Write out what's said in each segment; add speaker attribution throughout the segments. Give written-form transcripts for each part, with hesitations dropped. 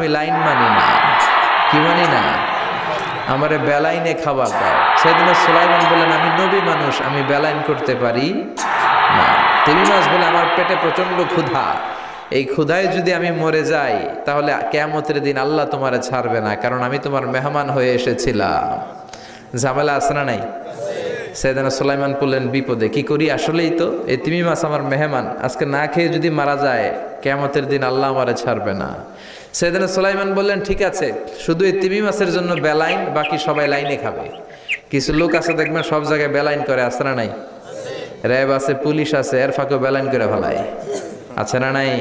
Speaker 1: আমি লাইন মানি না, কি মানি না, আমারে বেলাইনে খাবার দাও। সেদিন সুলাইমান বললেন, আমি নবী মানুষ, আমি বেলাইন করতে পারি না। তিমি মাছ বলে, আমার পেটে প্রচন্ড ক্ষুধা, এই ক্ষুধায় যদি আমি মরে যাই তাহলে কিয়ামতের দিন আল্লাহ তোমারে ছাড়বে না, কারণ আমি তোমার মেহমান হয়ে এসেছিলাম। ঝামেলা আছে না নাই? সেদিন সুলাইমান বললেন, বিপদে কি করি, আসলেই তো এই তিমি মাছ আমার মেহমান, আজকে না খেয়ে যদি মারা যায় কিয়ামতের দিন আল্লাহ আমারে ছাড়বে না। সেদিন সুলাইমান বললেন, ঠিক আছে, শুধু এই তিমি মাছের জন্য বেলাইন, বাকি সবাই লাইনে খাবে। কিছু লোক আছে দেখবেন সব জায়গায় বেলাইন করে, আছে না নাই? র্যাব আছে, পুলিশ আছে, এর ফাঁকেও বেলাইন করে ফেলায়, আছে না নাই?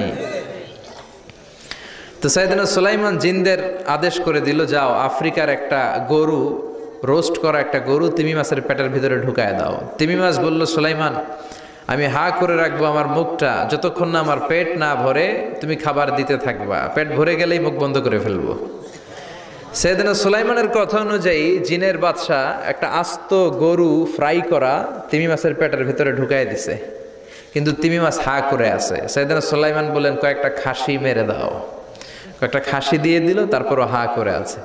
Speaker 1: তো সাইয়েদনা সুলাইমান জিনদের আদেশ করে দিল, যাও আফ্রিকার একটা গরু, রোস্ট করা একটা গরু তিমি মাছের পেটের ভিতরে ঢুকায় দাও। তিমি মাছ বলল, সুলাইমান আমি হা করে রাখবো আমার মুখটা, যতক্ষণ না আমার পেট না ভরে তুমি খাবার দিতে থাকবা, পেট ভরে গেলেই মুখ বন্ধ করে ফেলবো। সাইয়েদনা সুলাইমানের কথা অনুযায়ী জিনের বাদশা একটা আস্ত গরু ফ্রাই করা তিমি মাছের পেটের ভিতরে ঢুকায় দিছে, কিন্তু তিমি মাছ হা করে আছে। সাইয়েদনা সুলাইমান বললেন, কয়েকটা খাসি মেরে দাও। কয়েকটা খাসি দিয়ে দিল, তারপরও হা করে আছে।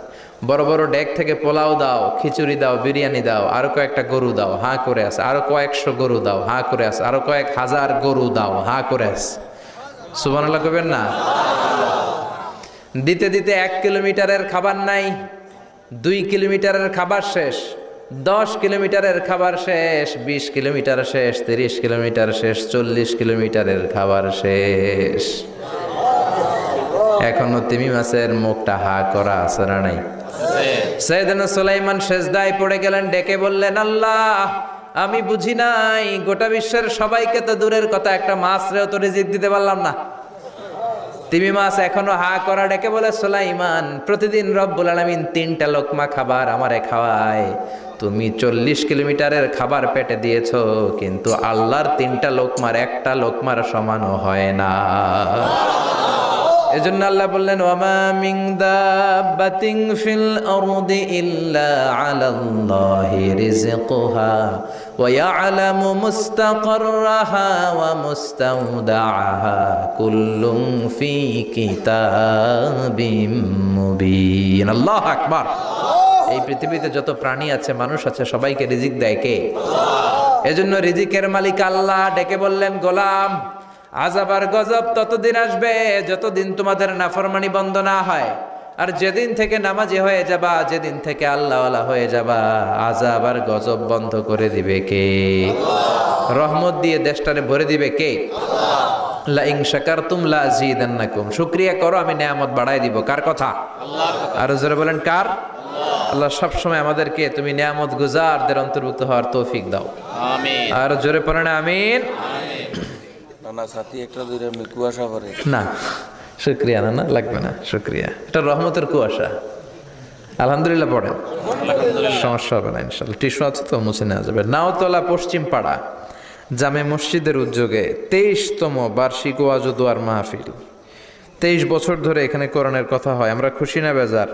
Speaker 1: বড় বড় ডেক থেকে পোলাও দাও, খিচুড়ি দাও, বিরিয়ানি দাও, আরো কয়েকটা গরু দাও, হা করে আছে। আরো কয়েকশো গরু দাও, হা করে আছে। আরো কয়েক হাজার গরু দাও, হা করে আছে। সুবহানাল্লাহ কইবেন না? দিতে দিতে 1 কিলোমিটারের খাবার নাই, 2 কিলোমিটারের খাবার শেষ, 10 কিলোমিটারের খাবার শেষ, 20 কিলোমিটার শেষ, 30 কিলোমিটার শেষ, 40 কিলোমিটারের খাবার শেষ। এখনো তিমি মাছের মুখটা হা করা আছে না নাই? সাইয়েদনা সুলাইমান সেজদায় পড়ে গেলেন, ডেকে বললেন, আল্লাহ আমি বুঝি নাই, গোটা বিশ্বের সবাইকে তো দূরের কথা, একটা মাছরেও তো রিজিক দিতে পারলাম না। তিমি মাছ এখনো হা করা, ডেকে বলে, সুলাইমান প্রতিদিন রব্বুল আলামিন 3টা লোকমা খাবার আমারে খাওয়ায়, তুমি 40 কিলোমিটারের খাবার পেটে দিয়েছো, কিন্তু আল্লাহর 3টা লোকমার একটা লোকমার সমানও হয় না। এজন্য আল্লাহ বললেন, ওয়ামা মিন দাব্বাতিন ফিল আরদি ইল্লা আলাল্লাহি রিজকুহা ওয়া ইয়ালামু মুস্তাকাররাহা ওয়া মুস্তাওদাআহা কুল্লুম ফি কিতাবিম মুবিন। আল্লাহু আকবার। এই পৃথিবীতে যত প্রাণী আছে, মানুষ আছে, সবাইকে রিজিক দেয় কে? এজন্য রিজিকের মালিক আল্লাহ। ডেকে বললেন, গোলাম আযাব আর গজব ততদিন আসবে যতদিন তোমাদের নাফরমানি বন্ধ না হয়, আর যেদিন থেকে নামাজি হয়ে যাবা, যেদিন থেকে আল্লাহওয়ালা হয়ে যাবা, আযাব আর গজব বন্ধ করে দিবে কে? রহমত দিয়ে দেশটারে ভরে দিবে কে? লা ইন শাকারতুম লা আযীদান্নাকুম। শুকরিয়া করো, আমি নিয়ামত বাড়াই দিব। কার কথা? আল্লাহর। আর জোরে বলেন, কার? আল্লাহ সব সময় আমাদেরকে তুমি নিয়ামত গুজারদের অন্তর্ভুক্ত হওয়ার তৌফিক দাও, আমিন। আর জোরে পড়েন আমিন।
Speaker 2: না সাথী একটা দুইটা কুয়াশা করে
Speaker 1: না, শুকরিয়া না, না লাগবে না, শুকরিয়া। এটা রহমতের কুয়াশা। আলহামদুলিল্লাহ পড়েন, সমস্যা হবে না ইনশাআল্লাহ। টিস্যু আছে তো, মুছে নেওয়া যাবে। নাওতলা পশ্চিম পাড়া জামে মসজিদের উদ্যোগে 23তম বার্ষিক ওয়াজ ও দোয়ার মাহফিল। 23 বছর ধরে এখানে কোরআনের কথা হয়। আমরা খুশি না বেজার?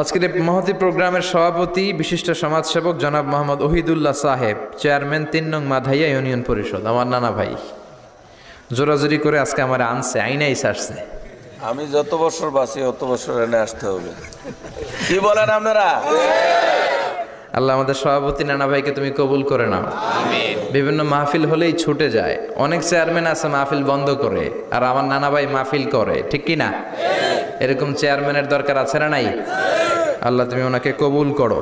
Speaker 1: আজকের এই মহতী প্রোগ্রামের সভাপতি বিশিষ্ট সমাজসেবক জনাব মোহাম্মদ ওহিদুল্লাহ সাহেব, চেয়ারম্যান 3 নং মাধাইয়া ইউনিয়ন পরিষদ, আমার নানা ভাই। জোরাজোরি করে আজকে আমার আনছে, আইনাই সারছে।
Speaker 2: আমি যত বছর বাঁচি অত বছর এনে আসতে হবে। কি বলেন আপনারা?
Speaker 1: আল্লাহ আমাদের সভাপতি নানা ভাইকে তুমি কবুল করে নাও, আমিন। বিভিন্ন মাহফিল হলেই ছুটে যায়। অনেক চেয়ারম্যান আছে মাহফিল বন্ধ করে, আর আমার নানা ভাই মাহফিল করে, ঠিক কি না? এরকম চেয়ারম্যানের দরকার আছে না নাই? আল্লাহ তুমি ওনাকে কবুল করো।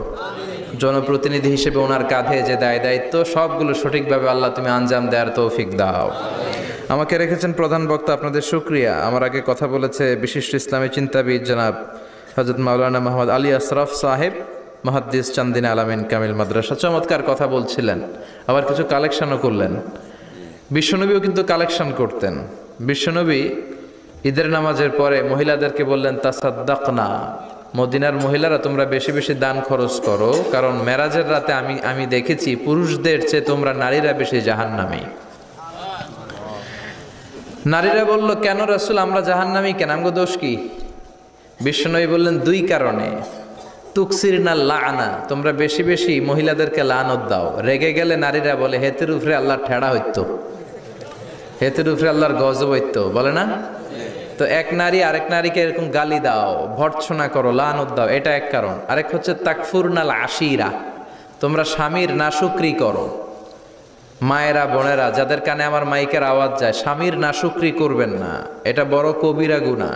Speaker 1: জনপ্রতিনিধি হিসেবে ওনার কাঁধে যে দায়িত্ব, সবগুলো সঠিকভাবে আল্লাহ তুমি আঞ্জাম দেওয়ার তৌফিক দাও। আমাকে রেখেছেন প্রধান বক্তা, আপনাদের শুকরিয়া। আমার আগে কথা বলেছে বিশিষ্ট ইসলামী চিন্তাবিদ জনাব হযরত মাওলানা মোহাম্মদ আলী আশরাফ সাহেব, মুহাদ্দিস চান্দিনা আলামিন কামিল মাদ্রাসা। চমৎকার কথা বলছিলেন, আবার কিছু কালেকশনও করলেন। বিশ্বনবীও কিন্তু কালেকশন করতেন। বিশ্বনবী ঈদের নামাজের পরে মহিলাদেরকে বললেন, তাসাদ্দাকনা, মদিনার মহিলারা তোমরা বেশি বেশি দান খরচ করো, কারণ মেরাজের রাতে আমি দেখেছি পুরুষদের চেয়ে তোমরা নারীরা বেশি জাহান্নামী। নারীরা বলল, কেন রাসূল, আমরা জাহান্নামী কেন, আমগো দোষ কি? বিশ্বনবী বললেন, 2 কারণে। তুকসিরনা লাআনা, তোমরা বেশি বেশি মহিলাদেরকে লানত দাও। রেগে গেলে নারীরা বলে, হেতের উপরে আল্লাহর ঠেড়া হইতো, হেতের উপরে আল্লাহর গজব হইতো, বলে না? তো এক নারী আরেক নারীকে এরকম গালি দাও, ভর্ৎসনা করো, লানত দাও, এটা এক কারণ। আরেক হচ্ছে তাকফুরনাল আশিরা, তোমরা স্বামীর নাশুকরি করো। মায়েরা বোনেরা যাদের কানে আমার মাইকের আওয়াজ যায়, স্বামীর নাশুকরি করবেন না, এটা বড় কবিরা গুনাহ।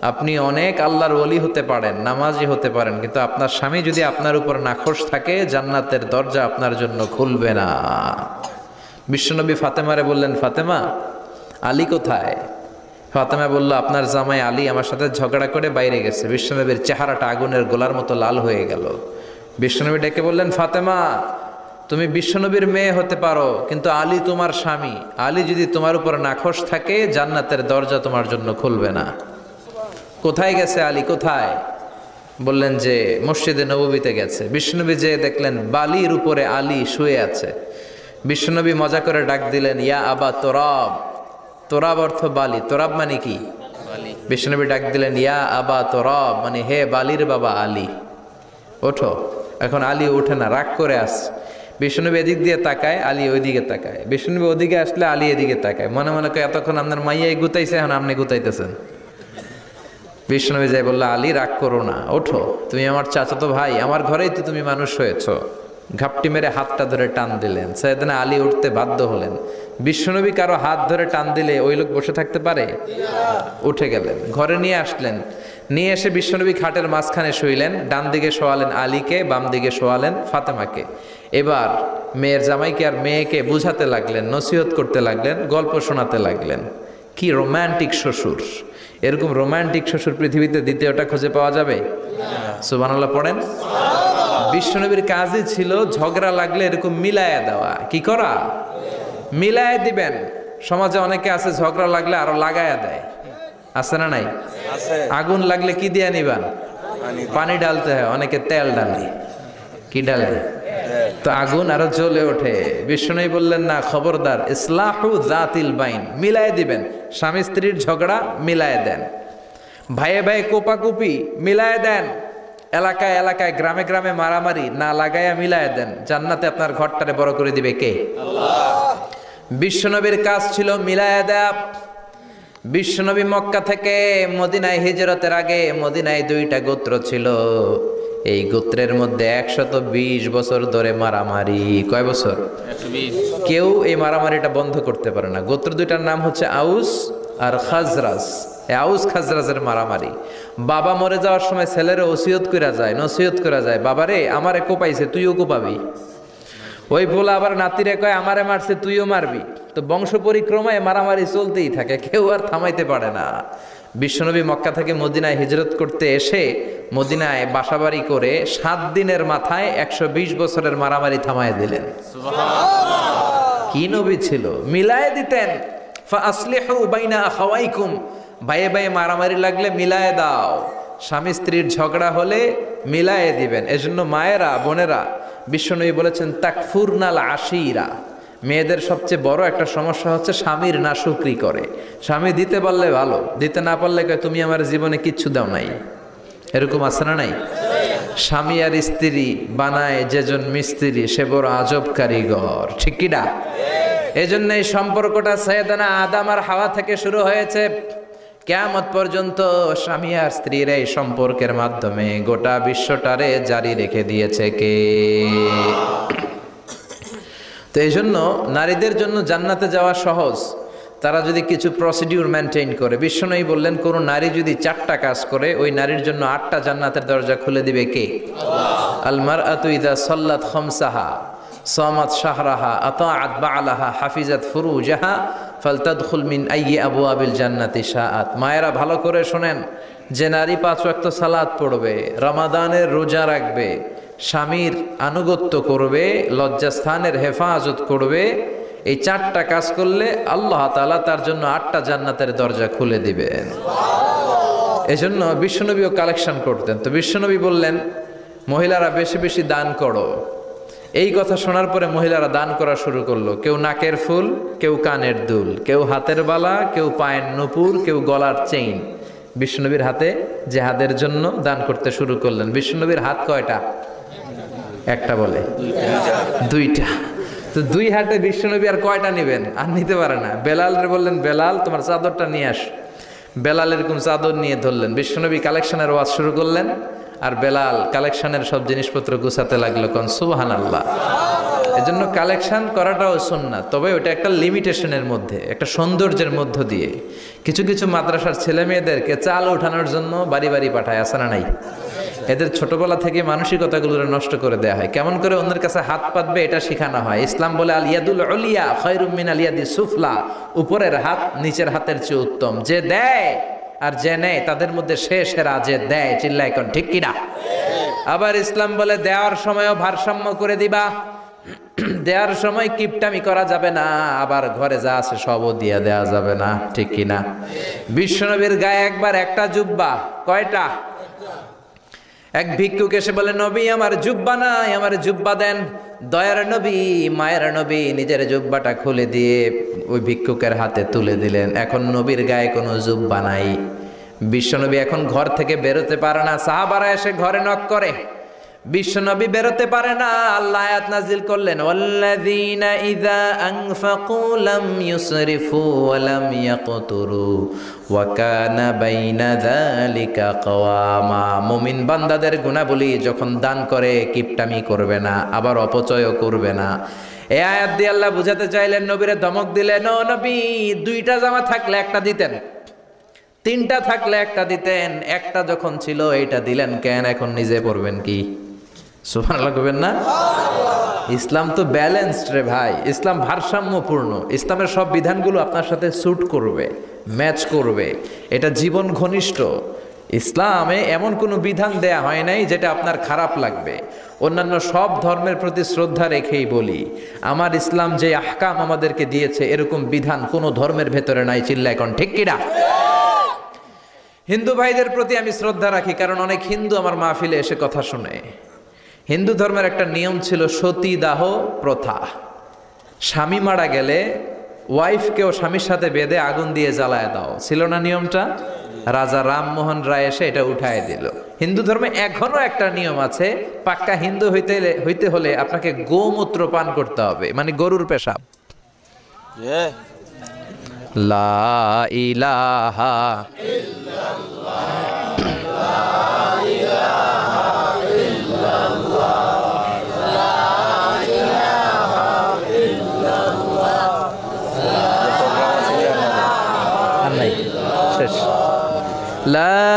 Speaker 1: আপনি অনেক আল্লাহর ওলি হতে পারেন, নামাজি হতে পারেন, কিন্তু আপনার স্বামী যদি আপনার উপর নাখোশ থাকে, জান্নাতের দরজা আপনার জন্য খুলবে না। বিশ্বনবী ফাতেমারে বললেন, ফাতেমা আলী কোথায়? ফাতেমা বলল, আপনার জামাই আলী আমার সাথে ঝগড়া করে বাইরে গেছে। বিশ্বনবীর চেহারাটা আগুনের গোলার মতো লাল হয়ে গেল। বিশ্বনবী ডেকে বললেন, ফাতেমা তুমি বিশ্বনবীর মেয়ে হতে পারো, কিন্তু আলী তোমার স্বামী। আলী যদি তোমার উপর নাখোশ থাকে, জান্নাতের দরজা তোমার জন্য খুলবে না। কোথায় গেছে আলী, কোথায়? বললেন যে মসজিদে নববীতে গেছে। বিশ্বনবী যে দেখলেন বালির উপরে আলী শুয়ে আছে। বিশ্বনবী মজা করে ডাক দিলেন, ইয়া আবা তোরাব। তোরাব অর্থ বালি, তোরাব মানে কি? বিশ্বনবী ডাক দিলেন, ইয়া আবা তোরাব, মানে হে বালির বাবা আলী, ওঠো। এখন আলী ওঠে না, রাগ করে আসছে। বিশ্বনবী এদিক দিয়ে তাকায়, আলী ওইদিকে তাকায়। বিশ্বনবী ওদিকে আসলে আলী এদিকে তাকায়, মনে মনে করে এতক্ষণ আপনার মাইয়াই গুতাইছে, এখন আপনি গুতাইতেছেন। বিশ্বনবী যাই বললো, আলী রাগ করো না, ওঠো, তুমি আমার চাচাতো ভাই, আমার ঘরেই তো তুমি মানুষ হয়েছো। ঘাপটি মেরে হাতটা ধরে টান দিলেন। সাইয়েদনা আলী উঠতে বাধ্য হলেন। বিশ্বনবী কারো হাত ধরে টান দিলে ওই লোক বসে থাকতে পারে? উঠে গেলেন, ঘরে নিয়ে আসলেন। নিয়ে এসে বিশ্বনবী খাটের মাঝখানে শুইলেন। ডান দিকে শোয়ালেন আলীকে, বাম দিকে শোয়ালেন ফাতেমাকে। এবার মেয়ের জামাইকে আর মেয়েকে বুঝাতে লাগলেন, নসিহত করতে লাগলেন, গল্প শোনাতে লাগলেন। কি রোম্যান্টিক শ্বশুর! এরকম রোম্যান্টিক শ্বশুর পৃথিবীতে দ্বিতীয়টা খুঁজে পাওয়া যাবে? সুবহানাল্লাহ পড়েন। বিশ্বনবীর কাজই ছিল ঝগড়া লাগলে এরকম মিলায়া দেওয়া। কি করা? মিলায়া দিবেন। সমাজে অনেকে আছে ঝগড়া লাগলে আরো লাগায়া দেয়, আছে না নাই? আগুন লাগলে কি দিয়ে নিবান? পানি ডালতে হয়, অনেকে তেল ডালে। কি ডালে? তো আগুন আরো জ্বলে ওঠে। বিশ্বনবী বললেন, না, খবরদার, ইসলাহু যাতিল বাইন, মিলায় দিবেন। স্বামী স্ত্রীর ঝগড়া মিলায় দেন, ভাইয়ে ভাইয়ে কোপাকুপি মিলায় দেন, এলাকায় এলাকায় গ্রামে গ্রামে মারামারি না লাগাইয়া মিলায় দেন। জান্নাতে আপনার ঘরটারে বড় করে দিবে কে? আল্লাহ। বিশ্বনবীর কাজ ছিল মিলায় দেয়া। বিশ্বনবী মক্কা থেকে মদিনায় হিজরতের আগে মদিনায় 2টা গোত্র ছিল। এই গোত্রের মধ্যে 120 বছর ধরে মারামারি। কয় বছর? 120। কেউ এই মারামারিটা বন্ধ করতে পারে না। গোত্র 2টার নাম হচ্ছে আউস আর খাজরাজ। আউস খাজরাজের মারামারি। বাবা মরে যাওয়ার সময় ছেলের ওসিয়ত করা যায়, নসিহত করা যায়, বাবারে আমারে কোপাইছে, তুইও কোপাবি। ওই বলে আবার নাতিরে কয়, আমারে মারছে, তুইও মারবি। তো বংশ পরিক্রমায় মারামারি চলতেই থাকে, কেউ আর থামাইতে পারে না। বিশ্বনবী মক্কা থেকে মদিনায় হিজরত করতে এসে মদিনায় বাসাবাড়ি করে 7 দিনের মাথায় 120 বছরের মারামারি থামায় দিলেন। কি নবী ছিল! মিলায় দিতেন। ফাসলিহু বাইনা আখাওয়াইকুম, ভাইয়ে ভাইয়ে মারামারি লাগলে মিলায় দাও। স্বামী স্ত্রীর ঝগড়া হলে মিলায়ে দিবেন। এজন্য মায়েরা বোনেরা, বিশ্বনবী বলেছেন তাকফুরনাল আশিরা, মেয়েদের সবচেয়ে বড় একটা সমস্যা হচ্ছে স্বামীর নাশুকরি করে। স্বামী দিতে পারলে ভালো, দিতে না পারলে কয় তুমি আমার জীবনে কিচ্ছু দাও নাই। এরকম আছে না নাই? স্বামী আর স্ত্রী বানায় যেজন মিস্ত্রি, সে বড় আজব কারিগর। ঠিক কি না? এই জন্য এই সম্পর্কটা সাইয়েদানা আদম আর হাওয়া থেকে শুরু হয়েছে। কিয়ামত পর্যন্ত স্বামী আর স্ত্রীর এই সম্পর্কের মাধ্যমে গোটা বিশ্বটারে জারি রেখে দিয়েছে কে? তো এই জন্য নারীদের জন্য জান্নাতে যাওয়া সহজ, তারা যদি কিছু প্রসিডিউর মেনটেন করে। বিশ্বনবী বললেন, কোন নারী যদি 4টা কাজ করে, ওই নারীর জন্য 8টা জান্নাতের দরজা খুলে দিবে কে? আল্লাহ। আল মারআতু ইযা সাল্লাত খামসাহা সামাত শাহরাহা আতাআত বা'লাহা হাফিজাত ফুরুজাহা ফালতাদখুল মিন আইয়ি আবওয়াবিল জান্নাতি শাআত। মায়েরা ভালো করে শোনেন, যে নারী 5 ওয়াক্ত সালাত পড়বে, রমাদানের রোজা রাখবে, স্বামীর আনুগত্য করবে, লজ্জাস্থানের হেফাজত করবে, এই 4টা কাজ করলে আল্লাহ তাআলা তার জন্য 8টা জান্নাতের দরজা খুলে দিবেন। এজন্য বিশ্বনবীও কালেকশন করতেন। তো বিশ্বনবী বললেন, মহিলারা বেশি বেশি দান করো। এই কথা শোনার পরে মহিলারা দান করা শুরু করলো। কেউ নাকের ফুল, কেউ কানের দুল, কেউ হাতের বালা, কেউ পায়ের নূপুর, কেউ গলার চেইন বিশ্বনবীর হাতে জিহাদের জন্য দান করতে শুরু করলেন। বিশ্বনবীর হাত কয়টা? একটা বলে 2টা। তো 2 হাতে বিশ্বনবী আর কয়টা নেবেন? আর নিতে পারে না। বেলালরে বললেন, বেলাল তোমার চাদরটা নিয়ে আস। বেলাল এরকম চাদর নিয়ে ধরলেন, বিশ্বনবী কালেকশনের ওয়াজ শুরু করলেন, আর বেলাল কালেকশনের সব জিনিসপত্র গুছাতে লাগলো। কোন সুবহানাল্লাহ। এজন্য কালেকশন করাটাও সুন্নাত, তবে ওটা একটা লিমিটেশনের মধ্যে, একটা সৌন্দর্যের মধ্য দিয়ে। কিছু কিছু মাদ্রাসার ছেলে মেয়েদেরকে চাল ওঠানোর জন্য বাড়ি বাড়ি পাঠায়, আসে না নাই? এদের ছোটবেলা থেকে মানসিকতাগুলো নষ্ট করে দেওয়া হয়, কেমন করে অন্যের কাছে হাত পাতবে এটা শেখানো হয়। ইসলাম বলে আল ইয়াদুল উলিয়া খায়রুম মিন আল ইয়াদি সুফলা, উপরের হাত নিচের হাতের চেয়ে উত্তম। যে দেয় আর যে নেয় তাদের মধ্যে সেরা যে দেয়, চিল্লায় কোন ঠিক কিনা? আবার ইসলাম বলে দেওয়ার সময়ও ভারসাম্য করে দিবা, দেওয়ার সময় কিপটামি করা যাবে না, আবার ঘরে যা আছে সবও দিয়ে দেওয়া যাবে না, ঠিক কিনা? বিশ্বনবীর গায়ে একবার একটা জুব্বা, কয়টা? এক ভিক্ষুক এসে বলে, নবী আমার জুব্বা নাই, আমার জুব্বা দেন। দয়ার নবী, মায়ের নবী নিজের জুব্বাটা খুলে দিয়ে ওই ভিক্ষুকের হাতে তুলে দিলেন। এখন নবীর গায়ে কোনো জুব্বা নাই। বিশ্বনবী এখন ঘর থেকে বেরোতে পারে না, সাহাবারা এসে ঘরে নক করে, বিশ্বনবী বেরোতে পারে না। আল্লাহ আয়াত নাজিল করলেন, ওয়াল্লাযীনা ইযা আনফাকু লাম ইউসরিফু ওয়া লাম ইয়াকতুরু ওয়া কানা বাইনা যালিকা কওয়ামা। মুমিন বান্দাদের গুণাবলী, যখন দান করে কিপটামি করবে না, আবার অপচয়ও করবে না। এই আয়াত দিয়ে আল্লাহ বুঝাতে চাইলেন, নবীরে ধমক দিলেন, ও নবী, দুইটা জামা থাকলে একটা দিতেন, তিনটা থাকলে একটা দিতেন, একটা যখন ছিল এইটা দিলেন কেন? এখন নিজে পড়বেন কি? সুবহানাল্লাহ কইবেন না? ইসলাম তো ব্যালেন্সড রে ভাই, ইসলাম ভারসাম্যপূর্ণ। ইসলামের সব বিধানগুলো আপনার সাথে স্যুট করবে, ম্যাচ করবে, এটা জীবন ঘনিষ্ঠ। ইসলামে এমন কোনো বিধান দেয়া হয় নাই যেটা আপনার খারাপ লাগবে। অন্যান্য সব ধর্মের প্রতি শ্রদ্ধা রেখেই বলি, আমার ইসলাম যে আহকাম আমাদেরকে দিয়েছে এরকম বিধান কোনো ধর্মের ভেতরে নাই, চিল্লা এখন ঠিক কিনা? হিন্দু ভাইদের প্রতি আমি শ্রদ্ধা রাখি, কারণ অনেক হিন্দু আমার মাহফিলে এসে কথা শুনে। হিন্দু ধর্মের একটা নিয়ম ছিল সতীদাহ প্রথা। স্বামী মারা গেলে ওয়াইফকেও স্বামীর সাথে বেঁধে আগুন দিয়ে জ্বালায় দাও, ছিল না নিয়মটা? রাজা রামমোহন রায় এসে এটা উঠায় দিল। হিন্দু ধর্মে এখনো একটা নিয়ম আছে, পাক্কা হিন্দু হইতে হলে আপনাকে গোমূত্র পান করতে হবে, মানে গরুর পেশাব। লা ইলাহা ইল্লাল্লাহ, লা ইলাহা ইল্লাল্লাহ, লা ইলাহা ইল্লাল্লাহ, শেষ। লা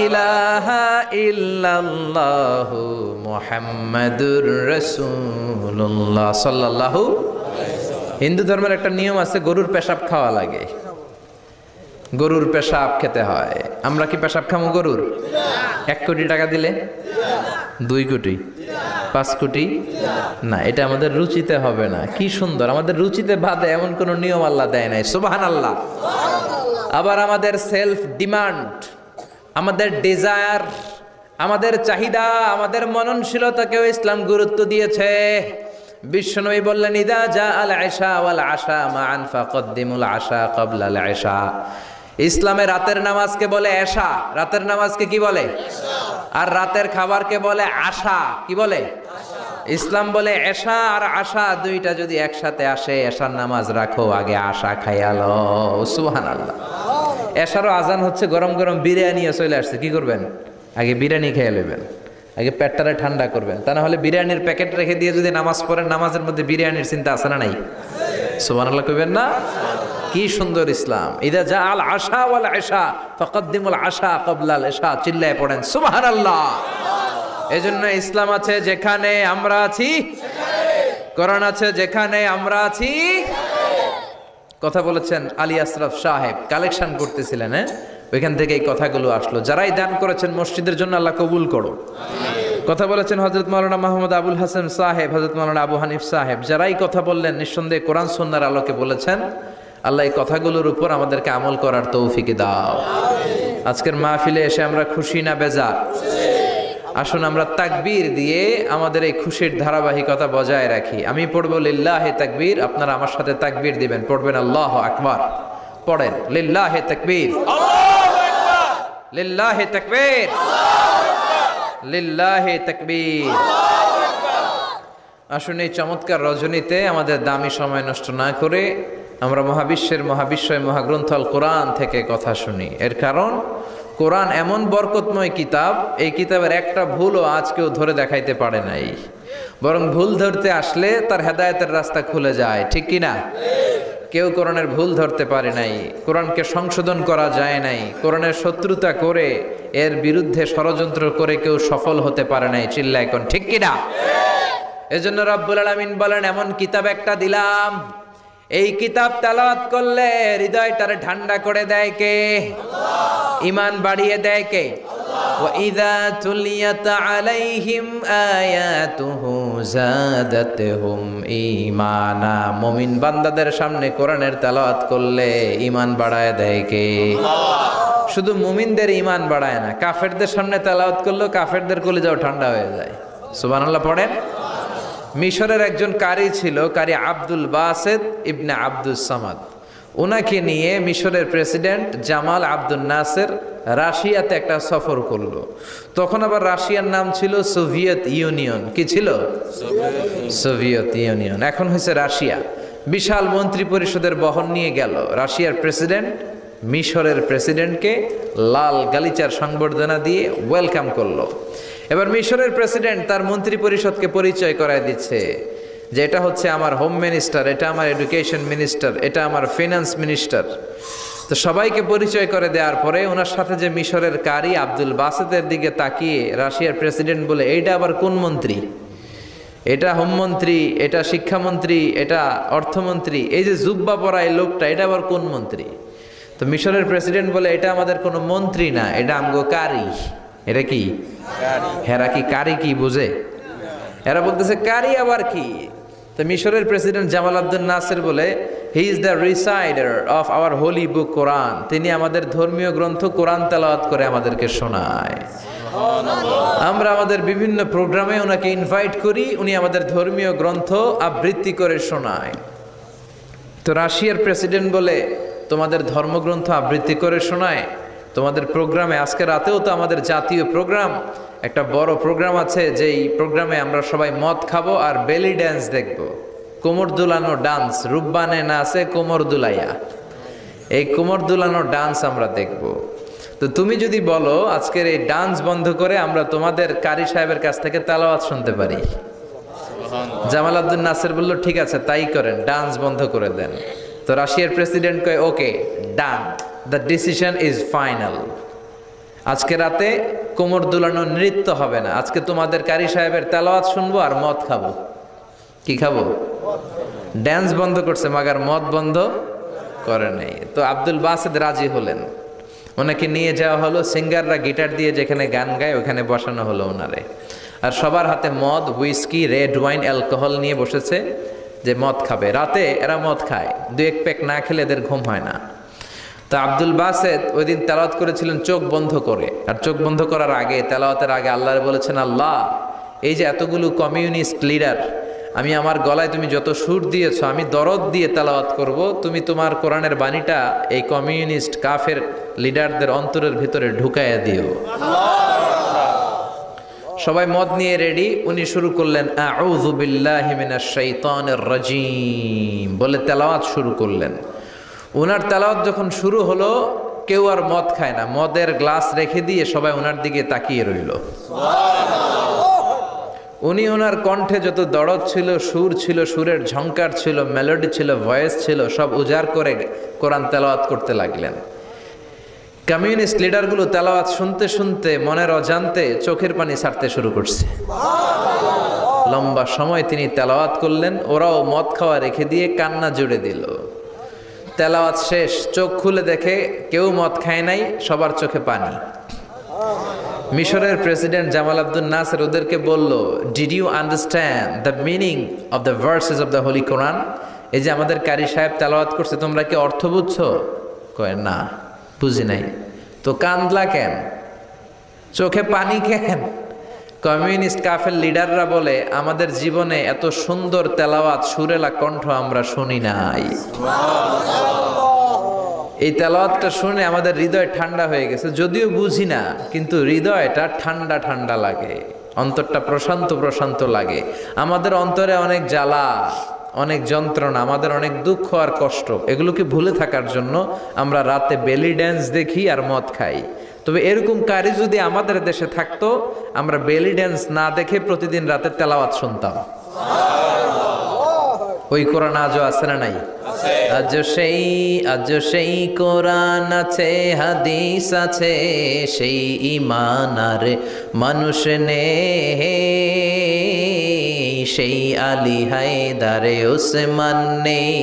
Speaker 1: ইলাহা ইল্লাল্লাহ মুহাম্মাদুর রাসূলুল্লাহ সাল্লাল্লাহু। হিন্দু ধর্মের একটা নিয়ম আছে, গরুর পেশাব খাওয়া লাগে, গরুর পেশাব খেতে হয়। আমরা কি পেশাব খামো গরুর? 1 কোটি টাকা দিলে? 2 কোটি? 5 কোটি? না, এটা আমাদের রুচিতে হবে না। কি সুন্দর, আমাদের রুচিতে বাদে এমন কোন নিয়ম আল্লাহ দেয় নাই, সুবহানাল্লাহ। আবার আমাদের সেলফ ডিমান্ড, আমাদের ডিজায়ার, আমাদের চাহিদা, আমাদের মননশীলতাকেও ইসলাম গুরুত্ব দিয়েছে। বিশ্বনবী বললেন, ইদা জা আল আশা ওয়াল আশা মান ফাকদ্দিমুল আশা ক্বাবলা আল আশা। ইসলামে রাতের নামাজকে বলে এশা, রাতের নামাজকে কি বলে? আর রাতের খাবারকে বলে আশা, কি বলে? ইসলাম বলে এশা আর আশা দুইটা যদি একসাথে আসে, এশার নামাজ রাখো, আগে আশা খাইয়ালো। সুবহানাল্লাহ। এশারও আজান হচ্ছে, গরম গরম বিরিয়ানি চলে আসছে, কি করবেন? আগে বিরিয়ানি খেয়ে নেবেন, আগে পেটটারে ঠান্ডা করবেন। তা না হলে বিরিয়ানির প্যাকেট রেখে দিয়ে যদি নামাজ পড়েন, নামাজের মধ্যে বিরিয়ানির চিন্তা আছে না নাই? সুবহানাল্লাহ কইবেন না? কি সুন্দর ইসলাম। ইদা জা আল আশা ওয়াল আশা ফাকদ্দিমুল আশা ক্বাবলা আল আশা, চিল্লায় পড়েন সুবহানাল্লাহ। এজন্য ইসলাম আছে যেখানে আমরা আছি, কোরআন আছে যেখানে আমরা আছি। কথা বলেছেন আলী আশরাফ সাহেব, কালেকশন করতেছিলেন, ওইখান থেকে এই কথাগুলো আসলো। যারাই দান করেছেন মসজিদের জন্য আল্লাহ কবুল করো। কথা বলেছেন হযরত মাওলানা মাহমুদ আবুল হাসান সাহেব, হযরত মাওলানা আবু হানিফ সাহেব, যারাই কথা বললেন নিঃসন্দেহে কোরআন সুন্নাহর আলোকে বলেছেন। আল্লাহ এই কথাগুলোর উপর আমাদেরকে আমল করার তৌফিক দাও। আজকের মাহফিলে এসে আমরা খুশি না বেজার? আসুন আমরা তাকবীর দিয়ে আমাদের এই খুশির ধারাবাহিকতা বজায় রাখি। আমি পড়ব লিল্লাহে তাকবীর, আপনারা আমার সাথে তাকবীর দিবেন, পড়বেন আল্লাহু আকবার। পড়েন লিল্লাহে তাকবীর, আল্লাহু আকবার, লিল্লাহে তাকবীর, আল্লাহু আকবার, লিল্লাহে তাকবীর, আল্লাহু আকবার। আসুন এই চমৎকার রজনীতে আমাদের দামি সময় নষ্ট না করে আমরা মহাবিশ্বের মহাবিশ্বয় মহাগ্রন্থ আল কোরআন থেকে কথা শুনি। এর কারণ কোরআন এমন বরকতময় কিতাব, এই কিতাবের একটা ভুলও আজ কেউ ধরে দেখাইতে পারে নাই, বরং ভুল ধরতে আসলে তার হেদায়েতের রাস্তা খুলে যায়, ঠিক কি না? কেউ কোরআনের ভুল ধরতে পারে নাই, কোরআনকে সংশোধন করা যায় নাই, কোরআনের শত্রুতা করে এর বিরুদ্ধে ষড়যন্ত্র করে কেউ সফল হতে পারে নাই। চিল্লা এখন ঠিক কি না? এজন্য রব্বুল আলামিন বলেন, এমন কিতাব একটা দিলাম, এই কিতাব তেলাওয়াত করলে হৃদয়টারে ঠান্ডা করে দেয় কে? ঈমান বাড়িয়ে দেয় কে? وَإِذَا تُلِيَتْ عَلَيْهِمْ آيَاتُهُ زَادَتْهُمْ إِيمَانًا। মুমিন বান্দাদের সামনে কোরআনের তেলাওয়াত করলে ঈমান বাড়ায় দেয় কে? শুধু মুমিনদের ঈমান বাড়ায় না, কাফেরদের সামনে তেলাওয়াত করলেও কাফেরদের কলিজাও ঠান্ডা হয়ে যায়। সুবহানাল্লাহ পড়েন। মিশরের একজন কারি ছিল, কারি আব্দুল বাসেত ইবনে আব্দুস সামাদ। ওনাকে নিয়ে মিশরের প্রেসিডেন্ট জামাল আব্দুল নাসের রাশিয়াতে একটা সফর করলো। তখন আবার রাশিয়ার নাম ছিল সোভিয়েত ইউনিয়ন। কি ছিল? সোভিয়েত ইউনিয়ন, এখন হয়েছে রাশিয়া। বিশাল মন্ত্রী পরিষদের বহন নিয়ে গেল। রাশিয়ার প্রেসিডেন্ট মিশরের প্রেসিডেন্টকে লাল গালিচার সংবর্ধনা দিয়ে ওয়েলকাম করলো। এবার মিশরের প্রেসিডেন্ট তার মন্ত্রী পরিষদকে পরিচয় করায় দিচ্ছে যে এটা হচ্ছে আমার হোম মিনিস্টার, এটা আমার এডুকেশন মিনিস্টার, এটা আমার ফিনান্স মিনিস্টার। তো সবাইকে পরিচয় করে দেওয়ার পরে ওনার সাথে যে মিশরের কারি আব্দুল বাসেতের দিকে তাকিয়ে রাশিয়ার প্রেসিডেন্ট বলে, এইটা আবার কোন মন্ত্রী? এটা হোমমন্ত্রী, এটা শিক্ষামন্ত্রী, এটা অর্থমন্ত্রী, এই যে জুব্বা পরা এই লোকটা, এটা আবার কোন মন্ত্রী? তো মিশরের প্রেসিডেন্ট বলে, এটা আমাদের কোনো মন্ত্রী না, এটা আমগো কারি। এটা কি? হেরা কি কারি কি বুঝে? এরা বলতেছে কারি আবার কি? তো মিশরের প্রেসিডেন্ট জামাল আব্দুল নাসের বলে, he is the reciter of our holy book Quran. তিনি আমাদের ধর্মীয় গ্রন্থ কোরআন তেলাওয়াত করে আমাদেরকে শোনায়। আমরা আমাদের বিভিন্ন প্রোগ্রামে ওনাকে ইনভাইট করি, উনি আমাদের ধর্মীয় গ্রন্থ আবৃত্তি করে শোনায়। তো রাশিয়ার প্রেসিডেন্ট বলে, তোমাদের ধর্মগ্রন্থ আবৃত্তি করে শোনায়? তোমাদের প্রোগ্রামে আজকে রাতেও তো আমাদের জাতীয় প্রোগ্রাম, একটা বড় প্রোগ্রাম আছে, যেই প্রোগ্রামে আমরা সবাই মদ খাবো আর বেলি ড্যান্স দেখব, কোমর দুলানো ডান্স, রূপবানে না আছে কোমর দুলাইয়া, এই কোমর দুলানো ডান্স আমরা দেখব। তো তুমি যদি বলো আজকের এই ডান্স বন্ধ করে আমরা তোমাদের কারি সাহেবের কাছ থেকে তেলাওয়াত শুনতে পারি। জামাল আব্দুল নাসের বলল, ঠিক আছে তাই করেন, ডান্স বন্ধ করে দেন। তো রাশিয়ার প্রেসিডেন্ট কয়, ওকে ডান, দ্য ডিসিশন ইজ ফাইনাল। আজকে রাতে কোমর দুলানো নৃত্য হবে না, আজকে তোমাদের কারি সাহেবের তেলাওয়াত শুনবো আর মদ খাবো। কি খাবো? ড্যান্স বন্ধ করছে, মাগার মদ বন্ধ করে নেই। তো আব্দুল বাসেদ রাজি হলেন, ওনাকে নিয়ে যাওয়া হলো, সিঙ্গাররা গিটার দিয়ে যেখানে গান গায় ওখানে বসানো হলো ওনারে। আর সবার হাতে মদ, হুইস্কি, রেড ওয়াইন, অ্যালকোহল নিয়ে বসেছে যে মদ খাবে। রাতে এরা মদ খায়, দু এক প্যাক না খেলে এদের ঘুম হয় না। তো আব্দুল বাসেদ ওই দিন তেলাওয়াত করেছিলেন চোখ বন্ধ করে। আর চোখ বন্ধ করার আগে, তেলাওয়াতের আগে আল্লাহরে বলেছেন, আল্লাহ এই যে এতগুলো কমিউনিস্ট লিডার, আমি আমার গলায় তুমি যত সুর দিয়েছো, আমি দরদ দিয়ে তেলাওয়াত করব, তুমি তোমার কোরআনের বাণীটা এই কমিউনিস্ট কাফের লিডারদের অন্তরের ভিতরে ঢুকাইয়া দিও। সবাই মদ নিয়ে রেডি, উনি শুরু করলেন আউযু বিল্লাহি মিনাশ শাইতানির রাজিম বলে তেলাওয়াত শুরু করলেন। ওনার তেলাওয়াত যখন শুরু হলো, কেউ আর মদ খায় না, মদের গ্লাস রেখে দিয়ে সবাই ওনার দিকে তাকিয়ে রইল। উনি ওনার কণ্ঠে যত দরদ ছিল, সুর ছিল, সুরের ঝংকার ছিল, মেলোডি ছিল, ভয়েস ছিল, সব উজাড় করে কোরআন তেলাওয়াত করতে লাগলেন। কমিউনিস্ট লিডারগুলো তেলাওয়াত শুনতে শুনতে মনের অজান্তে চোখের পানি ছাড়তে শুরু করছে। লম্বা সময় তিনি তেলাওয়াত করলেন, ওরাও মদ খাওয়া রেখে দিয়ে কান্না জুড়ে দিল। তেলাওয়াত শেষ, চোখ খুলে দেখে কেউ মদ খায় নাই, সবার চোখে পানি। মিশরের প্রেসিডেন্ট জামাল আব্দুল নাসের ওদেরকে বলল, did you understand the meaning of the verses of the holy Quran? এই যে আমাদের কারি সাহেব তেলাওয়াত করছে, তোমরা কি অর্থ বুঝছো? কয় না, বুঝি নাই। তো কান্দলা কেন? চোখে পানি কেন? কমিউনিস্ট কাফের লিডাররা বলে, আমাদের জীবনে এত সুন্দর তেলাওয়াত, সুরেলা কণ্ঠ আমরা শুনি নাই। এই তেলাওয়াতটা শুনে আমাদের হৃদয় ঠান্ডা হয়ে গেছে, যদিও বুঝি না, কিন্তু হৃদয়টা ঠান্ডা ঠান্ডা লাগে, অন্তরটা প্রশান্ত প্রশান্ত লাগে। আমাদের অন্তরে অনেক জ্বালা, অনেক যন্ত্রণা, আমাদের অনেক দুঃখ আর কষ্ট, এগুলোকে ভুলে থাকার জন্য আমরা রাতে বেলি ড্যান্স দেখি আর মদ খাই। তবে এরকম কারি যদি আমাদের দেশে থাকতো, আমরা বেলি ড্যান্স না দেখে প্রতিদিন রাতে তেলাওয়াত শুনতাম। ওই কোরআন আজও আছে না নাই? আজ সেই কোরআন আছে, হাদিস আছে, সেই ঈমান আর মানুষ নেই, সেই আলী হায়দারে ওসমান নেই।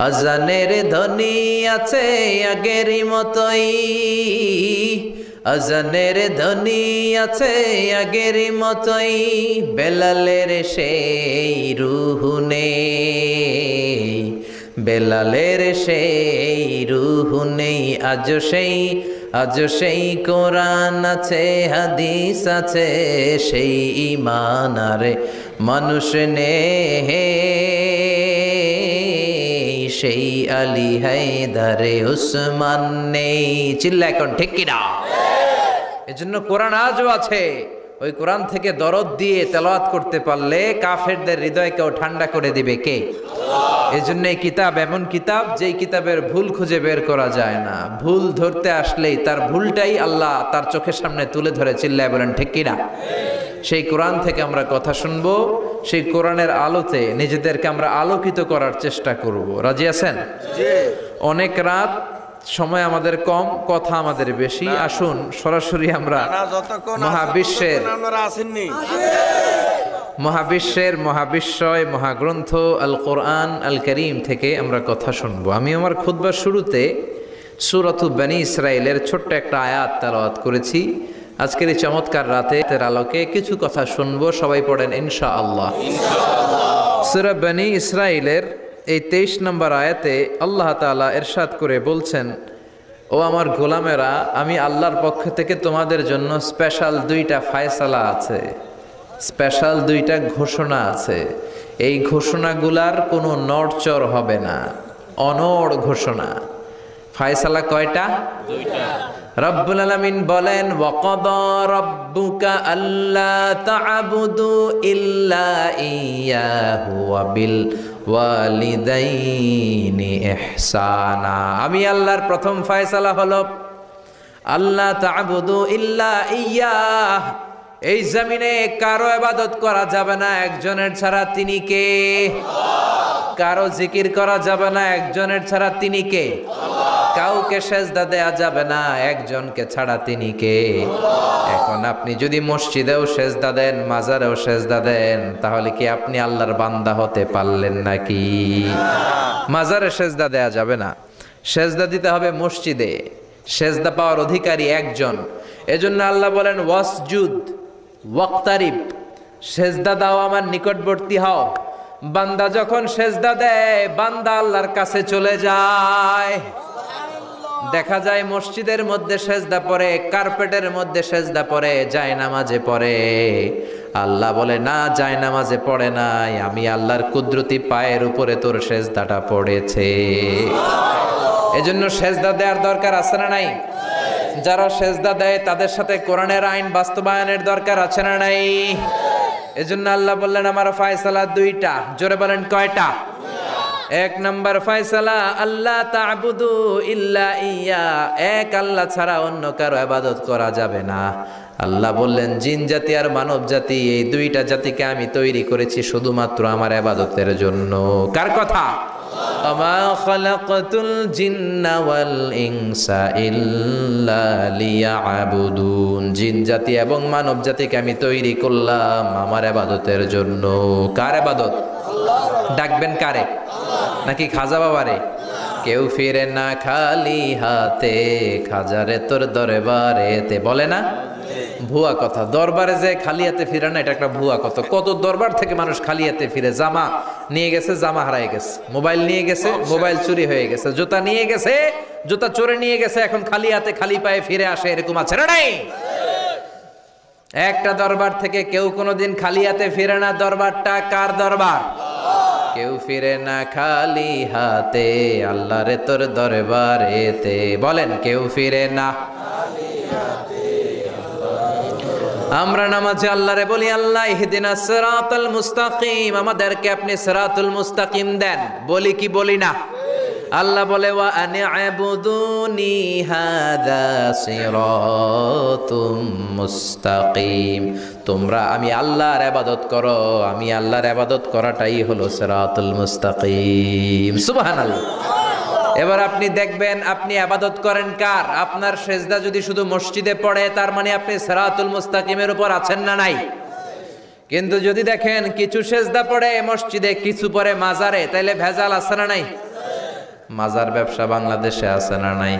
Speaker 1: আজানের ধ্বনি আছে আগেরই মতোই, আজানের ধ্বনি আছে আগেরই মতোই, বেলালের সেই রূহ নেই, বেলালের সেই রূহ নেই। আজ সেই কোরআন আছে, হাদিস আছে, সেই ঈমান আর মানুষ নেই, সেই আলী হায়দারে ওসমান নেই। চিল্লা এখন ঠিক কিনা? এজন্য কোরআন আজও আছে। ওই কোরআন থেকে দরদ দিয়ে তেলাওয়াত করতে পারলে কাফেরদের হৃদয়কেও ঠান্ডা করে দিবে কে? এজন্য এই কিতাব এমন কিতাব, যেই কিতাবের ভুল খুঁজে বের করা যায় না। ভুল ধরতে আসলেই তার ভুলটাই আল্লাহ তার চোখের সামনে তুলে ধরে। চিল্লায় বলেন ঠিক কিনা? সেই কোরআন থেকে আমরা কথা শুনবো, সেই কোরআনের আলোতে নিজেদেরকে আমরা আলোকিত করার চেষ্টা করব। রাজি আছেন? অনেক রাত, সময় আমাদের কম, কথা আমাদের বেশি। আসুন সরাসরি আমরা মহাবিশ্বের মহাবিশ্বয় মহাগ্রন্থ আল কোরআন আল করিম থেকে আমরা কথা শুনবো। আমি আমার খুতবার শুরুতে সূরাতু বনী ইসরাইলের ছোট্ট একটা আয়াত তেলাওয়াত করেছি। আজকের এই চমৎকার রাতের আলোকে কিছু কথা শুনবো। সবাই পড়েন ইনশাআল্লাহ। সূরা বনী ইসরাইলের এই 23 নম্বর আয়াতে আল্লাহ তাআলা ইরশাদ করে বলছেন, ও আমার গোলামেরা, আমি আল্লাহর পক্ষ থেকে তোমাদের জন্য স্পেশাল 2টা ফায়সালা আছে, স্পেশাল 2টা ঘোষণা আছে। এই ঘোষণাগুলার কোনো নড়চড় হবে না, অনড় ঘোষণা। ফায়সালা কয়টা? 2টা। রব্বুল আলামিন বলেন, ওয়াকাদা রাব্বুকা আল্লা তা'বুদু ইল্লা ইয়াহু ওয়া বিল ওয়ালিদাইনি ইহসানা। আমি আল্লাহর প্রথম ফয়সালা হলো আল্লা তা'বুদু ইল্লা ইয়াহ। এই জমিনে কারো ইবাদত করা যাবে না একজনের ছাড়া, তিনি কে? কারো জিকির করা যাবে না একজনের ছাড়া, তিনি কে? কাউকে সেজদা দেয়া যাবে না একজনকে ছাড়া, তিনি কে? এখন আপনি যদি মসজিদেও সেজদা দেন, মাজারেও সেজদা দেন, তাহলে কি আপনি আল্লাহর বান্দা হতে পারলেন নাকি? মাজারে সেজদা দেয়া যাবে না, সেজদা দিতে হবে মসজিদে। সেজদা পাওয়ার অধিকারী একজন। এজন্য আল্লাহ বলেন, ওয়াসজুদ ওয়াক্তারিব, সেজদা দাও, আমার নিকটবর্তী হও। বান্দা যখন সেজদা দেয়, বান্দা আল্লাহর কাছে চলে যায়। দেখা যায় মসজিদের মধ্যে সেজদা পড়ে, কার্পেটের মধ্যে সেজদা পড়ে, জায়নামাজে পড়ে। আল্লাহ বলে, না, জায়নামাজে পড়ে নাই, আমি আল্লাহর কুদরতি পায়ের উপরে তোর সেজদাটা পড়েছে। এজন্য সেজদা দেওয়ার দরকার আছে না নাই? যারা সেজদা দেয় তাদের সাথে কোরআনের আইন বাস্তবায়নের দরকার আছে না নাই? এজন্য আল্লাহ বললেন, আমার ফয়সালা 2টা। জোরে বলেন, কয়টা? 1 নম্বর ফয়সালা, আল্লাহ তা'বুদু ইল্লা ইয়া, এক আল্লাহ ছাড়া অন্য কারো ইবাদত করা যাবে না। আল্লাহ বললেন, জিন জাতি আর মানব জাতি, এই 2টা জাতিকে আমি তৈরি করেছি শুধুমাত্র আমার ইবাদতের জন্য। কার কথা? আমা খালাকাতুল জিন্না ওয়াল ইনসা ইল্লা লিয়াবুদুন। জিন জাতি এবং মানব জাতিকে আমি তৈরি করলাম আমার ইবাদতের জন্য। কার ইবাদত? ডাকবেন কারে? নাকি খাজা বাবারে? কেউ ফিরে না খালি হাতে, খাজারে তোর দরবারেতে, বলে না? ভুয়া কথা। দরবারে যে খালি হাতে ফিরে না, এটা একটা ভুয়া কথা। কত দরবার থেকে মানুষ খালি হাতে ফিরে। জামা নিয়ে গেছে, জামা হারায় গেছে। মোবাইল নিয়ে গেছে, মোবাইল চুরি হয়ে গেছে। জুতা নিয়ে গেছে, জুতা চোরে নিয়ে গেছে, এখন খালি হাতে খালি পায়ে ফিরে আসে। এরকম আছে না নাই? একটা দরবার থেকে কেউ কোনোদিন খালি হাতে ফিরে না। দরবারটা কার দরবার? কেউ ফিরে না খালি হাতে, আল্লাহ রে তোর দরবারেতে। বলেন, কেউ ফিরে না। আমরা নামাজে আল্লাহরে বলি, আল্লাহ ইহদিনাস সিরাতাল মুস্তাকিম, আমাদেরকে আপনি সিরাতুল মুস্তাকিম দেন। বলি কি বলি না? আল্লাহ বলে ওয়া আনি'বুদুনি হাযা সিরাতুম মুস্তাকিম, তোমরা আমি আল্লাহর ইবাদত করো, আমি আল্লাহর ইবাদত করাটাই হলো সিরাতুল মুস্তাকিম। সুবহানাল্লাহ। এবার আপনি দেখবেন আপনি ইবাদত করেন কার? আপনার সেজদা যদি শুধু মসজিদে পড়ে তার মানে আপনি সিরাতুল মুস্তাকিমের উপর আছেন না নাই? কিন্তু যদি দেখেন কিছু সেজদা পড়ে মসজিদে, কিছু পড়ে মাজারে, তাইলে ভেজাল আছে না নাই? মাজার ব্যবসা বাংলাদেশে আছে না নাই?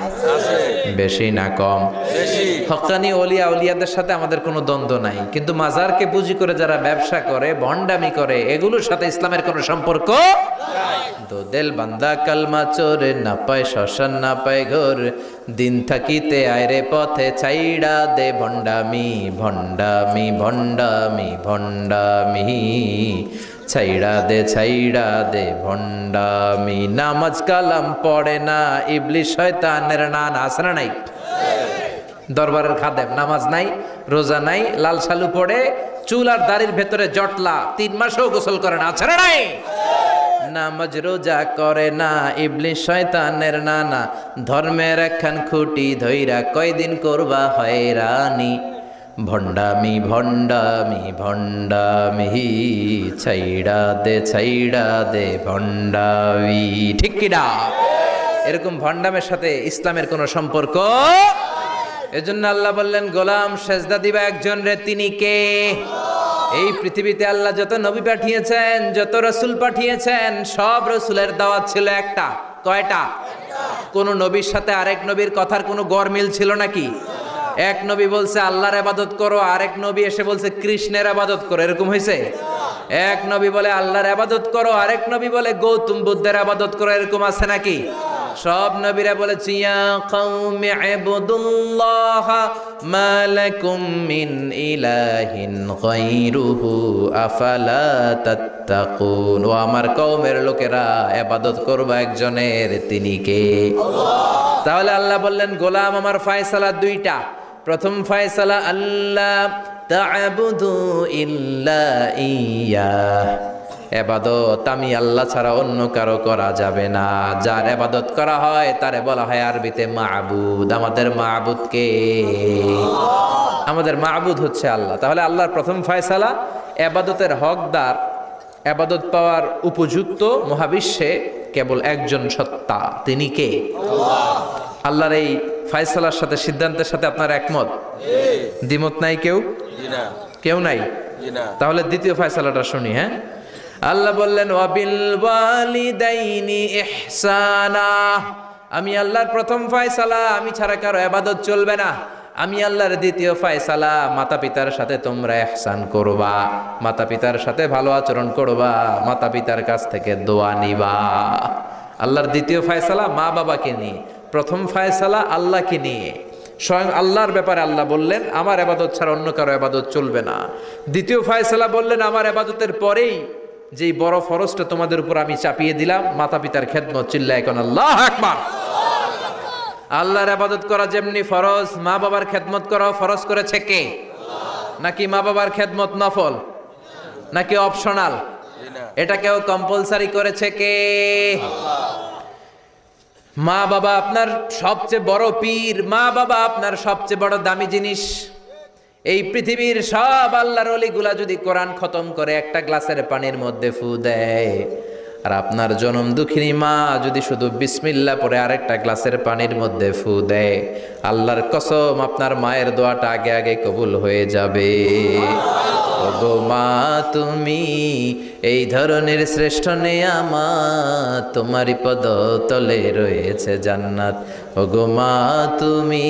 Speaker 1: বেশি না কম? হক্কানি ওলিয়া উলিয়াদের সাথে আমাদের কোনো দ্বন্দ্ব নাই, কিন্তু মাজারকে পুঁজি করে যারা ব্যবসা করে, ভণ্ডামি করে, এগুলোর সাথে ইসলামের কোনো সম্পর্ক দো দিল বান্দা কালমা চোরে, না পায় শ্মশান না পায় ঘর, দিন থাকিতে আয়রে পথে ছাইড়া দে ভণ্ডামি ভণ্ডামি ভণ্ডামি ভণ্ডামি, ছাইড়া দে ভণ্ডামি। নামাজ কালাম পড়ে না, ইবলিশ শয়তানের নান আছে না নাই? দরবারের খাদেম, নামাজ নাই, রোজা নাই, লাল শালু পড়ে, চুল আর দাড়ির ভেতরে জটলা, 3 মাসেও গোসল করে না, আছে না নাই? নামাজ রোজা করে না, ইবলিশ শয়তানের নানা, ধর্মের একখান খুঁটি ধইরা কয়দিন করবা হয়রানি, ভণ্ডামি ভণ্ডামি ভণ্ডামি, ছাইড়া দে ভণ্ডামি। ঠিক কিনা? এরকম ভণ্ডামের সাথে ইসলামের কোনো সম্পর্ক। এজন্য আল্লাহ বললেন, গোলাম সেজদা দিবা একজন রে, তিনি কে? এই পৃথিবীতে আল্লাহ যত নবী পাঠিয়েছেন, যত রাসূল পাঠিয়েছেন, সব রাসূলের দাওয়াত ছিল একটা। কয়টা? কোন নবীর সাথে আরেক নবীর কথার কোনো গরমিল ছিল নাকি? এক নবী বলছে আল্লাহর ইবাদত করো, আরেক নবী এসে বলছে কৃষ্ণের ইবাদত করো, এরকম হয়েছে? এক নবী বলে আল্লাহর ইবাদত করো, আরেক নবী বলে গৌতম বুদ্ধের ইবাদত করো, এরকম আছে নাকি? সব নবীরা বলেছে ইয়া কওমি ইবুদুল্লাহ মা লাকুম মিন ইলাহিন গায়রুহু আফালা তাত্তাকুন, ও আমার কওমের লোকেরা ইবাদত করবা একজনের, তিনি কে? আল্লাহ। তাহলে আল্লাহ বললেন, গোলাম আমার ফয়সালা 2টা। প্রথম ফয়সালা, আল্লাহ তা'বুদু ইল্লা ইয়্যাহ, ইবাদত আমি আল্লাহ ছাড়া অন্য কারো করা যাবে না। যার ইবাদত করা হয় তারে বলা হয় আরবিতে মাবুদ। আমাদের মাবুদ কে? আমাদের মাবুদ হচ্ছে আল্লাহ। তাহলে আল্লাহর প্রথম ফয়সালা, ইবাদতের হকদার, ইবাদত পাওয়ার উপযুক্ত মহাবিশ্বে কেবল একজন সত্তা, তিনি কে? আল্লাহ। আল্লাহর এই ফয়সালার সাথে, সিদ্ধান্তের সাথে আপনার একমত? দ্বিমত নাই কেউ? কেউ নাই? তাহলে দ্বিতীয় ফয়সালাটা শুনি। হ্যাঁ, আল্লাহ বললেন ওয়াবিল ওয়ালিদাইনি ইহসানা, আমি আল্লাহর প্রথম ফয়সালা, আমি ছাড়া কারো ইবাদত চলবে না। আমি আল্লাহর দ্বিতীয় ফয়সালা, মাতা পিতার সাথে তোমরা ইহসান করবা, মাতা পিতার সাথে ভালো আচরণ করবা, মাতা পিতার কাছ থেকে দোয়া নিবা। আল্লাহর দ্বিতীয় ফয়সালা মা বাবাকে নিয়ে, প্রথম ফয়সালা আল্লাহকে নিয়ে। স্বয়ং আল্লাহর ব্যাপারে আল্লাহ বললেন আমার ইবাদত ছাড়া অন্য কারো ইবাদত চলবে না। দ্বিতীয় ফয়সালা বললেন আমার ইবাদতের পরেই যেই বড় ফরজটা তোমাদের উপর আমি চাপিয়ে দিলাম, মাতা পিতার খেদমত। চিল্লায় কোন আল্লাহু আকবার। আল্লাহর ইবাদত করা যেমনি ফরজ, মা বাবার খেদমত করাও ফরজ করেছে কে? নাকি মা বাবার খেদমত নফল, নাকি অপশনাল? এটাকেও কম্পালসারি করেছে কে? মা বাবা আপনার সবচেয়ে বড় পীর, মা বাবা আপনার সবচেয়ে বড় দামি জিনিস। এই পৃথিবীর সব আল্লাহর ওলিগুলা যদি কোরআন খতম করে একটা গ্লাসের পানির মধ্যে ফু দেয়, আর আপনার জনম দুঃখিনী মা যদি শুধু বিসমিল্লাহ পরে আরেকটা গ্লাসের পানির মধ্যে ফু দেয়, আল্লাহর কসম আপনার মায়ের দোয়াটা আগে আগে কবুল হয়ে যাবে। ওগো মা তুমি এই ধরনের শ্রেষ্ঠ নেয়ামত, তোমারই পদ তলে রয়েছে জান্নাত। ওগো মা তুমি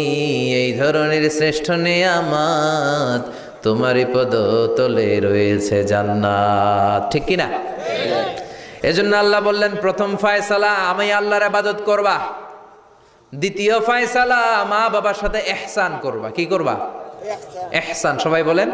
Speaker 1: এই ধরনের শ্রেষ্ঠ নেয়ামত, তোমারই পদ তলে রয়েছে জান্নাত। ঠিক কিনা? এজন্য আল্লাহ বললেন প্রথম ফয়সালা আমি আল্লাহর ইবাদত করবা, দ্বিতীয় ফয়সালা মা বাবার সাথে ইহসান করবা। কি করবা? ইহসান। সবাই বলেন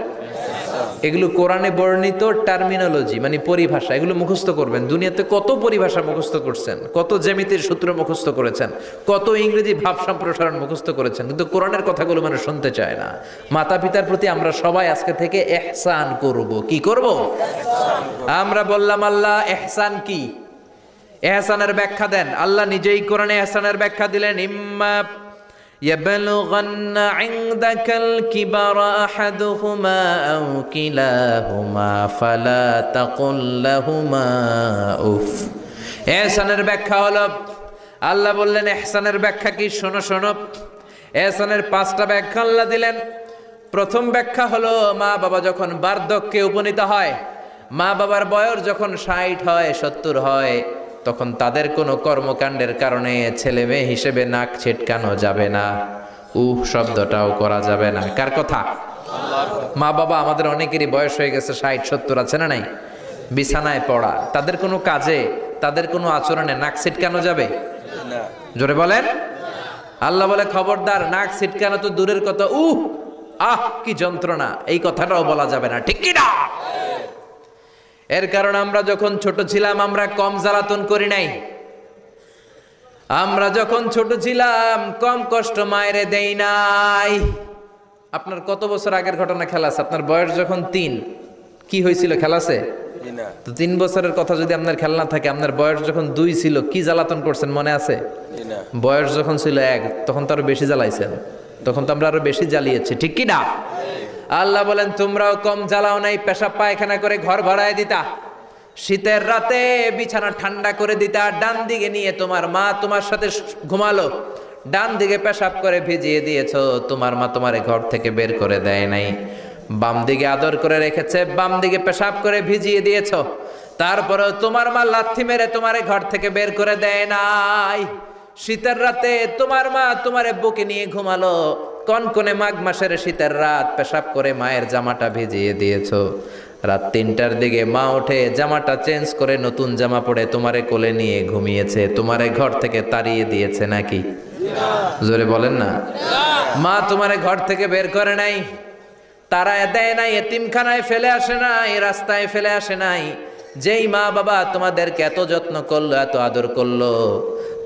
Speaker 1: এগুলো কোরআনে বর্ণিত টার্মিনোলজি, মানে পরিভাষা, এগুলো মুখস্থ করবেন। দুনিয়াতে কত পরিভাষা মুখস্থ করছেন, কত জ্যামিতির সূত্র মুখস্থ করেছেন, কত ইংরেজি ভাব সম্প্রসারণ মুখস্থ করেছেন, কিন্তু কোরআনের কথাগুলো মানুষ শুনতে চায় না। মাতা পিতার প্রতি আমরা সবাই আজকে থেকে ইহসান করব। কি করব? আমরা বললাম আল্লাহ ইহসান কি? ইহসানের ব্যাখ্যা দেন। আল্লাহ নিজেই কোরআনে ইহসানের ব্যাখ্যা দিলেন, ইম্মা يبلغن عندك الكبر أحدهما أو كلاهما فلا تقل لهما أف। ইহসানের ব্যাখ্যা হলো, আল্লাহ বললেন ইহসানের ব্যাখ্যা কি? শোনো শোনো। ইহসানের 5টা ব্যাখ্যা আল্লাহ দিলেন। প্রথম ব্যাখ্যা হলো, মা বাবা যখন বার্ধক্যে উপনীত হয়, মা বাবার বয়স যখন 60 হয় 70 হয়, তখন তাদের কোনো কর্মকাণ্ডের কারণে ছেলে মেয়ে হিসেবে নাক ছিটকানো যাবে না, শব্দটাও করা যাবে না। কার কথা? মা বাবা আমাদের অনেকেরই বয়স হয়ে গেছে 60-70, আছে না নাই? বিছানায় পড়া, তাদের কোনো কাজে, তাদের কোনো আচরণে নাক ছিটকানো যাবে
Speaker 2: না।
Speaker 1: জোরে বলেন। আল্লাহ বলে খবরদার, নাক ছিটকানো তো দূরের কথা, কি যন্ত্রণা, এই কথাটাও বলা যাবে না। ঠিক কি না? এর কারণ আমরা যখন ছোট ছিলাম আমরা কম জ্বালাতন করি নাই। আমরা যখন ছোট ছিলাম কম কষ্ট মায়েরে দেই নাই। আপনার কত বছর আগের ঘটনা খেলা আছে? আপনার বয়স যখন 3, কি হয়েছিল? খেলা আছে
Speaker 2: না।
Speaker 1: তো 3 বছরের কথা যদি আপনার খেলা না থাকে, আপনার বয়স যখন 2 ছিল কি জ্বালাতন করছেন মনে আছে?
Speaker 2: না।
Speaker 1: বয়স যখন ছিল 1, তখন তো আরো বেশি জ্বালাইছেন, তখন তো আমরা আরো বেশি জ্বালিয়েছি। ঠিক কি না? আল্লাহ বলেন তোমরাও কম জ্বালাও নাই, পেশাব পায়খানা করে ঘর ভরায় দিতা, শীতের রাতে বিছানা ঠান্ডা করে দিতা, ডান দিকে নিয়ে তোমার মা তোমার সাথে ঘুমালো, ডান দিকে পেশাব করে ভিজিয়ে দিয়েছো, তোমার মা তোমারে ঘর থেকে বের করে দেয় নাই, বাম দিকে আদর করে রেখেছে, বাম দিকে পেশাব করে ভিজিয়ে দিয়েছো, তারপরেও তোমার মা লাথি মেরে তোমারে ঘর থেকে বের করে দেয় নাই। শীতের রাতে তোমার মা তোমারে বুকে নিয়ে ঘুমালো, কনকনে মাঘ মাসের শীতের রাত, পেশাব করে মায়ের জামাটা ভিজিয়ে দিয়েছো, রাত 3টার দিকে মা ওঠে জামাটা চেঞ্জ করে নতুন জামা পরে তোমারে কোলে নিয়ে ঘুমিয়েছে, তোমারে ঘর থেকে তাড়িয়ে দিয়েছে নাকি? জোরে বলেন না। মা তোমারে ঘর থেকে বের করে নাই, তাড়ায় দেয় নাই, এতিমখানায় ফেলে আসে নাই, রাস্তায় ফেলে আসে নাই। যেই মা বাবা তোমাদেরকে এত যত্ন করলো, এত আদর করলো,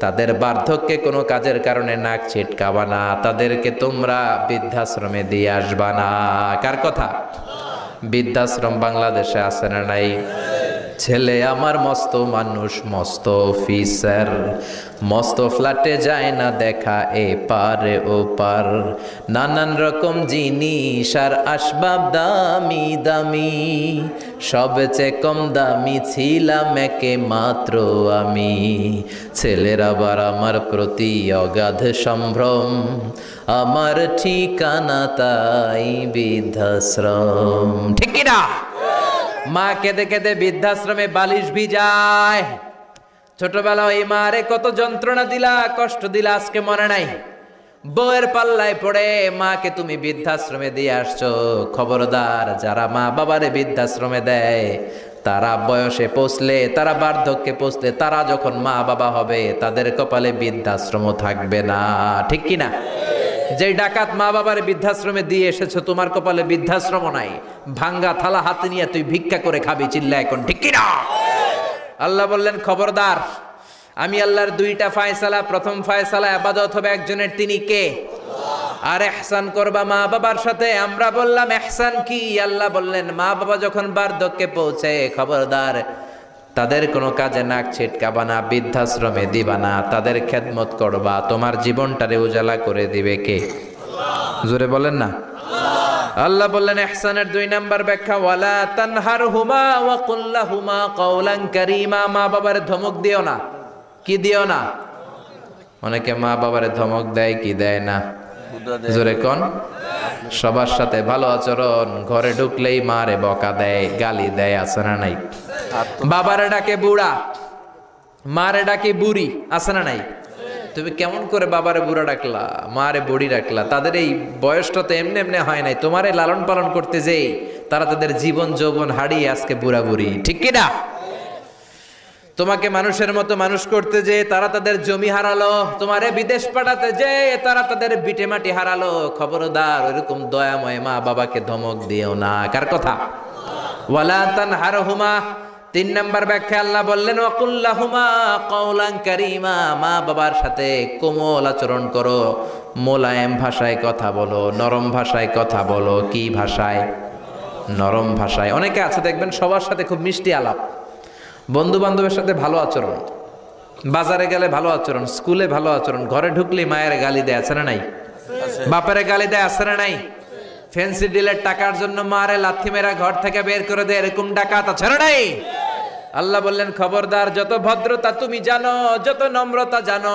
Speaker 1: তাদের বার্ধক্যে কোনো কাজের কারণে নাক ছিটকাবা না, তাদেরকে তোমরা বৃদ্ধাশ্রমে দিয়ে আসবা না। কার কথা? বৃদ্ধাশ্রম বাংলাদেশে আছে না নাই? ছেলে আমার মস্ত মানুষ, মস্ত অফিসার, মস্ত ফ্ল্যাটে যায় না দেখা এ পারে ও পার, নানান রকম জিনিস আর আসবাব দামি দামি, সবচেয়ে কম দামি ছিলাম একে মাত্র আমি, ছেলের আবার আমার প্রতি অগাধ সম্ভ্রম, আমার ঠিকানা তাই বৃদ্ধাশ্রম। ঠিক কি না? মা কেঁদে কেঁদে বৃদ্ধাশ্রমে বালিশ ভিজায়। ছোটবেলা ওই মারে কত যন্ত্রণা দিলা, কষ্ট দিলা, আজকে মনে নাই? বউয়ের পাল্লায় পড়ে মাকে তুমি বৃদ্ধাশ্রমে দিয়ে আসছো। খবরদার, যারা মা বাবারে বৃদ্ধাশ্রমে দেয় তারা বয়সে পৌঁছলে, তারা বার্ধক্যে পৌঁছলে, তারা যখন মা বাবা হবে তাদের কপালে বৃদ্ধাশ্রমও থাকবে না। ঠিক কি না? যে ডাকাত মা বাবার বৃদ্ধাশ্রমে দিয়ে এসেছো, তোমার কপালে বৃদ্ধাশ্রম নাই, ভাঙ্গা থালা হাতে নিয়ে তুই ভিক্ষা করে খাবি, চিল্লা এখন। ঠিক কি না? আল্লাহ বললেন খবরদার, আমি আল্লাহর 2টা ফায়সালা, প্রথম ফায়সালা ইবাদত হবে একজনের, তিনি কে? আর ইহসান করবা মা বাবার সাথে। আমরা বললাম ইহসান কি? আল্লাহ বললেন মা বাবা যখন বার্ধক্যে পৌঁছে, খবরদার তাদের কোনো কাজে নাক ছিটকাবা না, বৃদ্ধাশ্রমে দিবা না, তাদের খেদমত করবা। তোমার জীবনটারে উজালা করে দিবে কে? জোরে বলেন না। আল্লাহ বললেন ইহসানের 2 নাম্বার ব্যাখ্যা, ওয়ালা তানহারহুমা ওয়া কুল লাহুমা কাওলান কারীমা। মা বাবারে ধমক দিও না। কি দিও না? অনেকে মা বাবারে ধমক দেয়, কি দেয় না? জোরে কোন? সবার সাথে ভালো আচরণ, ঘরে ঢুকলেই মারে বকা দেয়, গালি দেয়, আছে না নাই? বাবারে ডাকে বুড়া, মারে ডাকে বুড়ি, আছে না নাই? তুমি কেমন করে বাবারে বুড়া ডাকলা, মারে বুড়ি ডাকলা? তাদের এই বয়সটা তো এমনি এমনি হয় নাই, তোমারে লালন পালন করতে যেই তারা তাদের জীবন যৌবন হারিয়ে আজকে বুড়া বুড়ি। ঠিক কি না? তোমাকে মানুষের মতো মানুষ করতে যে তারা তাদের জমি হারালো, তোমারে বিদেশ পাঠাতে যে তারা তাদের বিটে মাটি হারালো। খবরদার ওইরকম দয়াময় মা বাবাকে ধমক দিও না। কার কথা? ওয়ালা তানহারহুমা। 3 নাম্বার ব্যাখ্যা আল্লাহ বললেন ওয়াকুল্লাহুমা কাওলান কারীমা, মা বাবার সাথে কোমল আচরণ করো, মোলায়েম ভাষায় কথা বলো, নরম ভাষায় কথা বলো। কি ভাষায়? নরম ভাষায়। অনেকে আছে দেখবেন সবার সাথে খুব মিষ্টি আলাপ, বন্ধু বান্ধবের সাথে ভালো আচরণ, বাজারে গেলে ভালো আচরণ, স্কুলে ভালো আচরণ, ঘরে ঢুকলে মায়ের গালি দেয়, আছে না নাই? বাপের গালি দেয়, আছে না নাই? ফ্যান্সি ডিলের টাকার জন্য মারে লাথি মেরা ঘর থেকে বের করে দেয়, এরকম ডাকাত আছে না নাই? আল্লাহ বললেন খবরদার, যত ভদ্রতা তুমি জানো, যত নম্রতা জানো,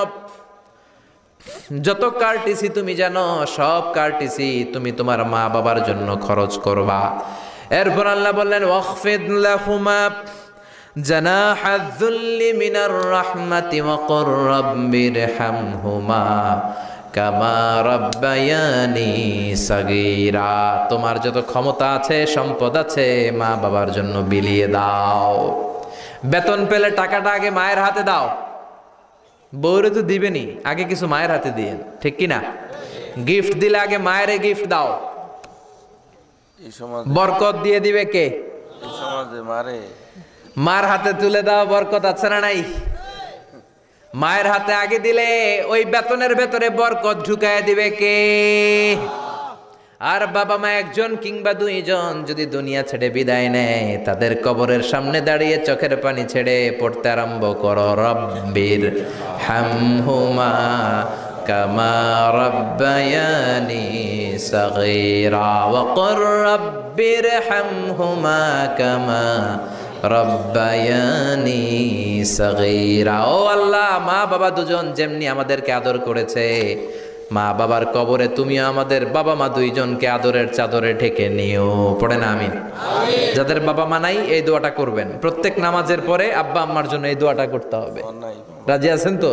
Speaker 1: যত কার্টিসি তুমি জানো, সব কার্টিসি তুমি তোমার মা বাবার জন্য খরচ করবা। এরপর আল্লাহ বললেন ওয়াখফিদ লাহুমা জানাহায যুল্লি মিনার রাহমাতি ওয়া কুর রাব্বিরহামহুমা কামা রাব্বায়ানি সাগীরা। তোমার যত ক্ষমতা আছে, সম্পদ আছে, মা বাবার জন্য বিলিয়ে দাও। বেতন পেলে টাকাটা আগে মায়ের হাতে দাও। বউরে তো দিবেনি, আগে কিছু মায়ের হাতে দিয়ে, ঠিক কি না? গিফট দিলে আগে মায়ের গিফট দাও।
Speaker 2: এই সমাজ,
Speaker 1: বরকত দিয়ে দিবে কে?
Speaker 2: এই সমাজে মারে।
Speaker 1: মার হাতে তুলে দাও, বরকত আছে না নাই? মায়ের হাতে আগে দিলে ওই বেতনের ভেতরে বরকত ঢুকায় দিবে কে? আর বাবা মা একজন কিংবা 2 জন যদি দুনিয়া ছেড়ে বিদায় নেয়, তাদের কবরের সামনে দাঁড়িয়ে চোখের পানি ছেড়ে পড়তে আরম্ভ করো রব্বির হামহুমা কামা রাব্বায়ানি সাগীরা ওয়া কুর রাব্বির হামহুমা কামা রব্বায়ানি সাগীরা। ও আল্লাহ, মা বাবা দুজন যেমনি আমাদেরকে আদর করেছে, মা বাবার কবরে তুমিও আমাদের বাবা মা 2 জনকে আদরের চাদরে ঢেকে নিও। পড়ে না আমিন। যাদের বাবা মা নাই এই দোয়াটা করবেন, প্রত্যেক নামাজের পরে আব্বা আম্মার জন্য এই দোয়াটা করতে হবে। রাজি আছেন তো?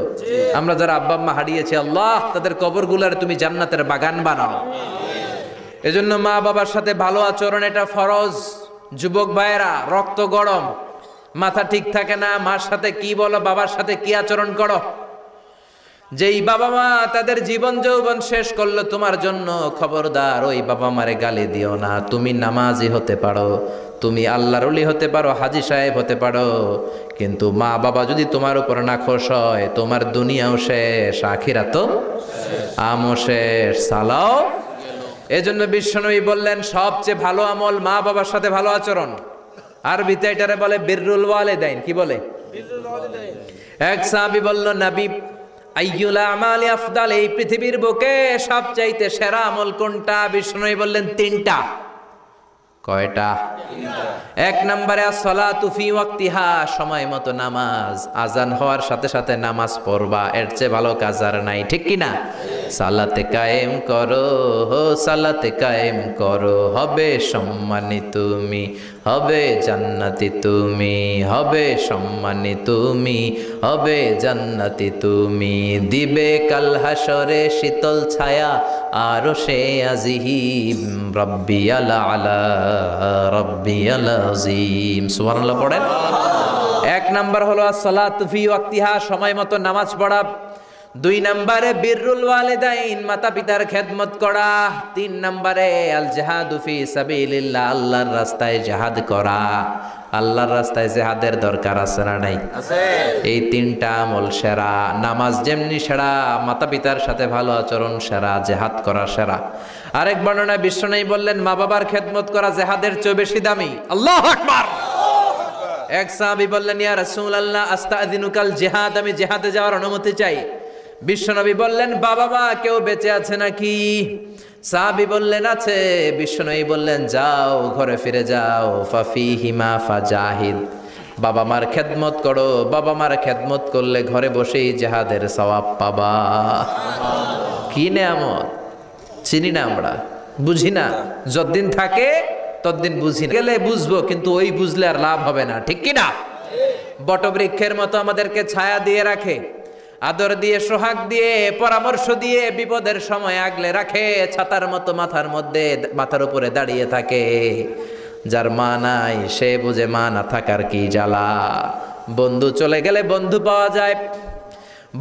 Speaker 1: আমরা যারা আব্বা আম্মা হারিয়েছি, আল্লাহ তাদের কবরগুলার তুমি জান্নাতের বাগান বানাও। এজন্য মা বাবার সাথে ভালো আচরণ এটা ফরজ। যুবক ভাইয়েরা, রক্ত গরম, মাথা ঠিক থাকে না, মার সাথে কি বলো, বাবার সাথে কি আচরণ করো। যেই বাবা মা তাদের জীবন যৌবন শেষ করলো তোমার জন্য, খবরদার ওই বাবা মারে গালি দিও না। তুমি নামাজি হতে পারো, তুমি আল্লাহর ওলি হতে পারো, হাজী সাহেব হতে পারো, কিন্তু মা বাবা যদি তোমার উপর নাখোশ হয়, তোমার দুনিয়াও শেষ, আখিরাতও আমও শেষ, সালাও। এজন্য বিশ্বনবী বললেন সবচেয়ে ভালো আমল মা বাবার সাথে ভালো আচরণ। আরবিতে এটারে বলে বিররুল ওয়ালিদাইন। কি বলে? এক সাহাবী বলল, নবী আইয়ুল আমালি আফদাল, এই পৃথিবীর বুকে সবচাইতে সেরা আমল কোনটা? বিষ্ণু বললেন 3টা। কয়টা? 1 নম্বরে আসসালাতু ফি ওয়াক্তিহা, সময় মতো নামাজ, আজান হওয়ার সাথে সাথে নামাজ পড়বা, এর চেয়ে ভালো কাজ আর নাই, ঠিক কি না? সালাতে কায়েম করো, সালাতে কায়েম করো, হবে সম্মানী তুমি, হবে জান্নাতি তুমি, হবে সম্মানী তুমি, হবে জান্নাতি তুমি, দিবে কাল হাসরে শীতল ছায়া আরশে আজিম, রব্বিয়াল আলা রব্বিয়াল আযীম। সুবহানাল্লাহ পড়েন। 1 নাম্বার হলো আসসালাতু ফি ওয়াক্তিহা, সময় মতো নামাজ পড়া। 2 নম্বরে বিররুল ওয়ালিদাইন, মাতা পিতার খেদমত করা। 3 নম্বরে আল জিহাদু ফি সাবিলিল্লাহ, আল্লাহর রাস্তায় জিহাদ করা। আল্লাহর রাস্তায় জিহাদের দরকার আছে না নাই? আছে। এই 3টা আমল সেরা। নামাজ যেমনি সেরা, মাতা পিতার সাথে ভালো আচরণ সেরা, জিহাদ করা সেরা। আরেক বর্ণনায় বিশ্বনবী বললেন মা বাবার খেদমত করা জিহাদের চেয়ে বেশি দামি। আল্লাহু আকবার। এক সাহাবী বললেন ইয়া রাসূলুল্লাহ আস্তাযিনুকাল জিহাদ, আমি জিহাদে যাওয়ার অনুমতি চাই। বিশ্বনবী বললেন বাবা মা কেউ বেঁচে আছে নাকি? সাহাবী বললেন আছে। বিশ্বনবী বললেন যাও, ঘরে ফিরে যাও, ফাফিহিমা ফাজাহিদ, বাবা মার খেদমত করো। বাবা মার খেদমত করলে ঘরে বসেই জিহাদের সওয়াব পাবা। কি নেয়ামত! চিনি না আমরা, বুঝি না। যতদিন থাকে ততদিন বুঝি না, গেলে বুঝবো, কিন্তু ওই বুঝলে আর লাভ হবে না, ঠিক কি না? বটবৃক্ষের মতো আমাদেরকে ছায়া দিয়ে রাখে, আদর দিয়ে, সোহাগ দিয়ে, পরামর্শ দিয়ে, বিপদের সময় আগলে রাখে, ছাতার মতো মাথার মধ্যে, মাথার উপরে দাঁড়িয়ে থাকে। যার মা নাই সে বুঝে মা না থাকার কি জ্বালা। বন্ধু চলে গেলে বন্ধু পাওয়া যায়,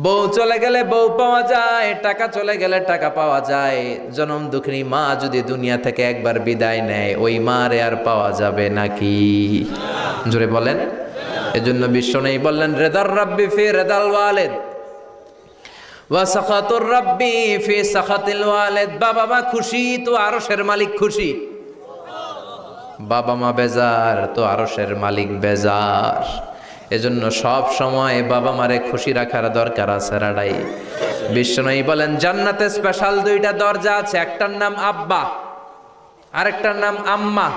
Speaker 1: বউ চলে গেলে বউ পাওয়া যায়, টাকা চলে গেলে টাকা পাওয়া যায়। জনম দুঃখিনী মা যদি দুনিয়া থেকে একবার বিদায় নেয়, ওই মারে আর পাওয়া যাবে নাকি? জোরে বলেন। এজন্য বিশ্বনবী বললেন, রেদার রাব্বি ফি রেদাল ওয়ালিদ ওয়া সাখাতুর রাব্বি ফি সাখাতিল ওয়ালিদ। বাবা মা খুশি তো আরশের মালিক খুশি, বাবা মা বেজার তো আরশের মালিক বেজার। এজন্য সব সময় বাবা মারে খুশি রাখার দরকার আছে রাডাই। বিশ্বনবী বলেন, জান্নাতে স্পেশাল দুইটা দরজা আছে, একটার নাম আব্বা, আরেকটার নাম আম্মা।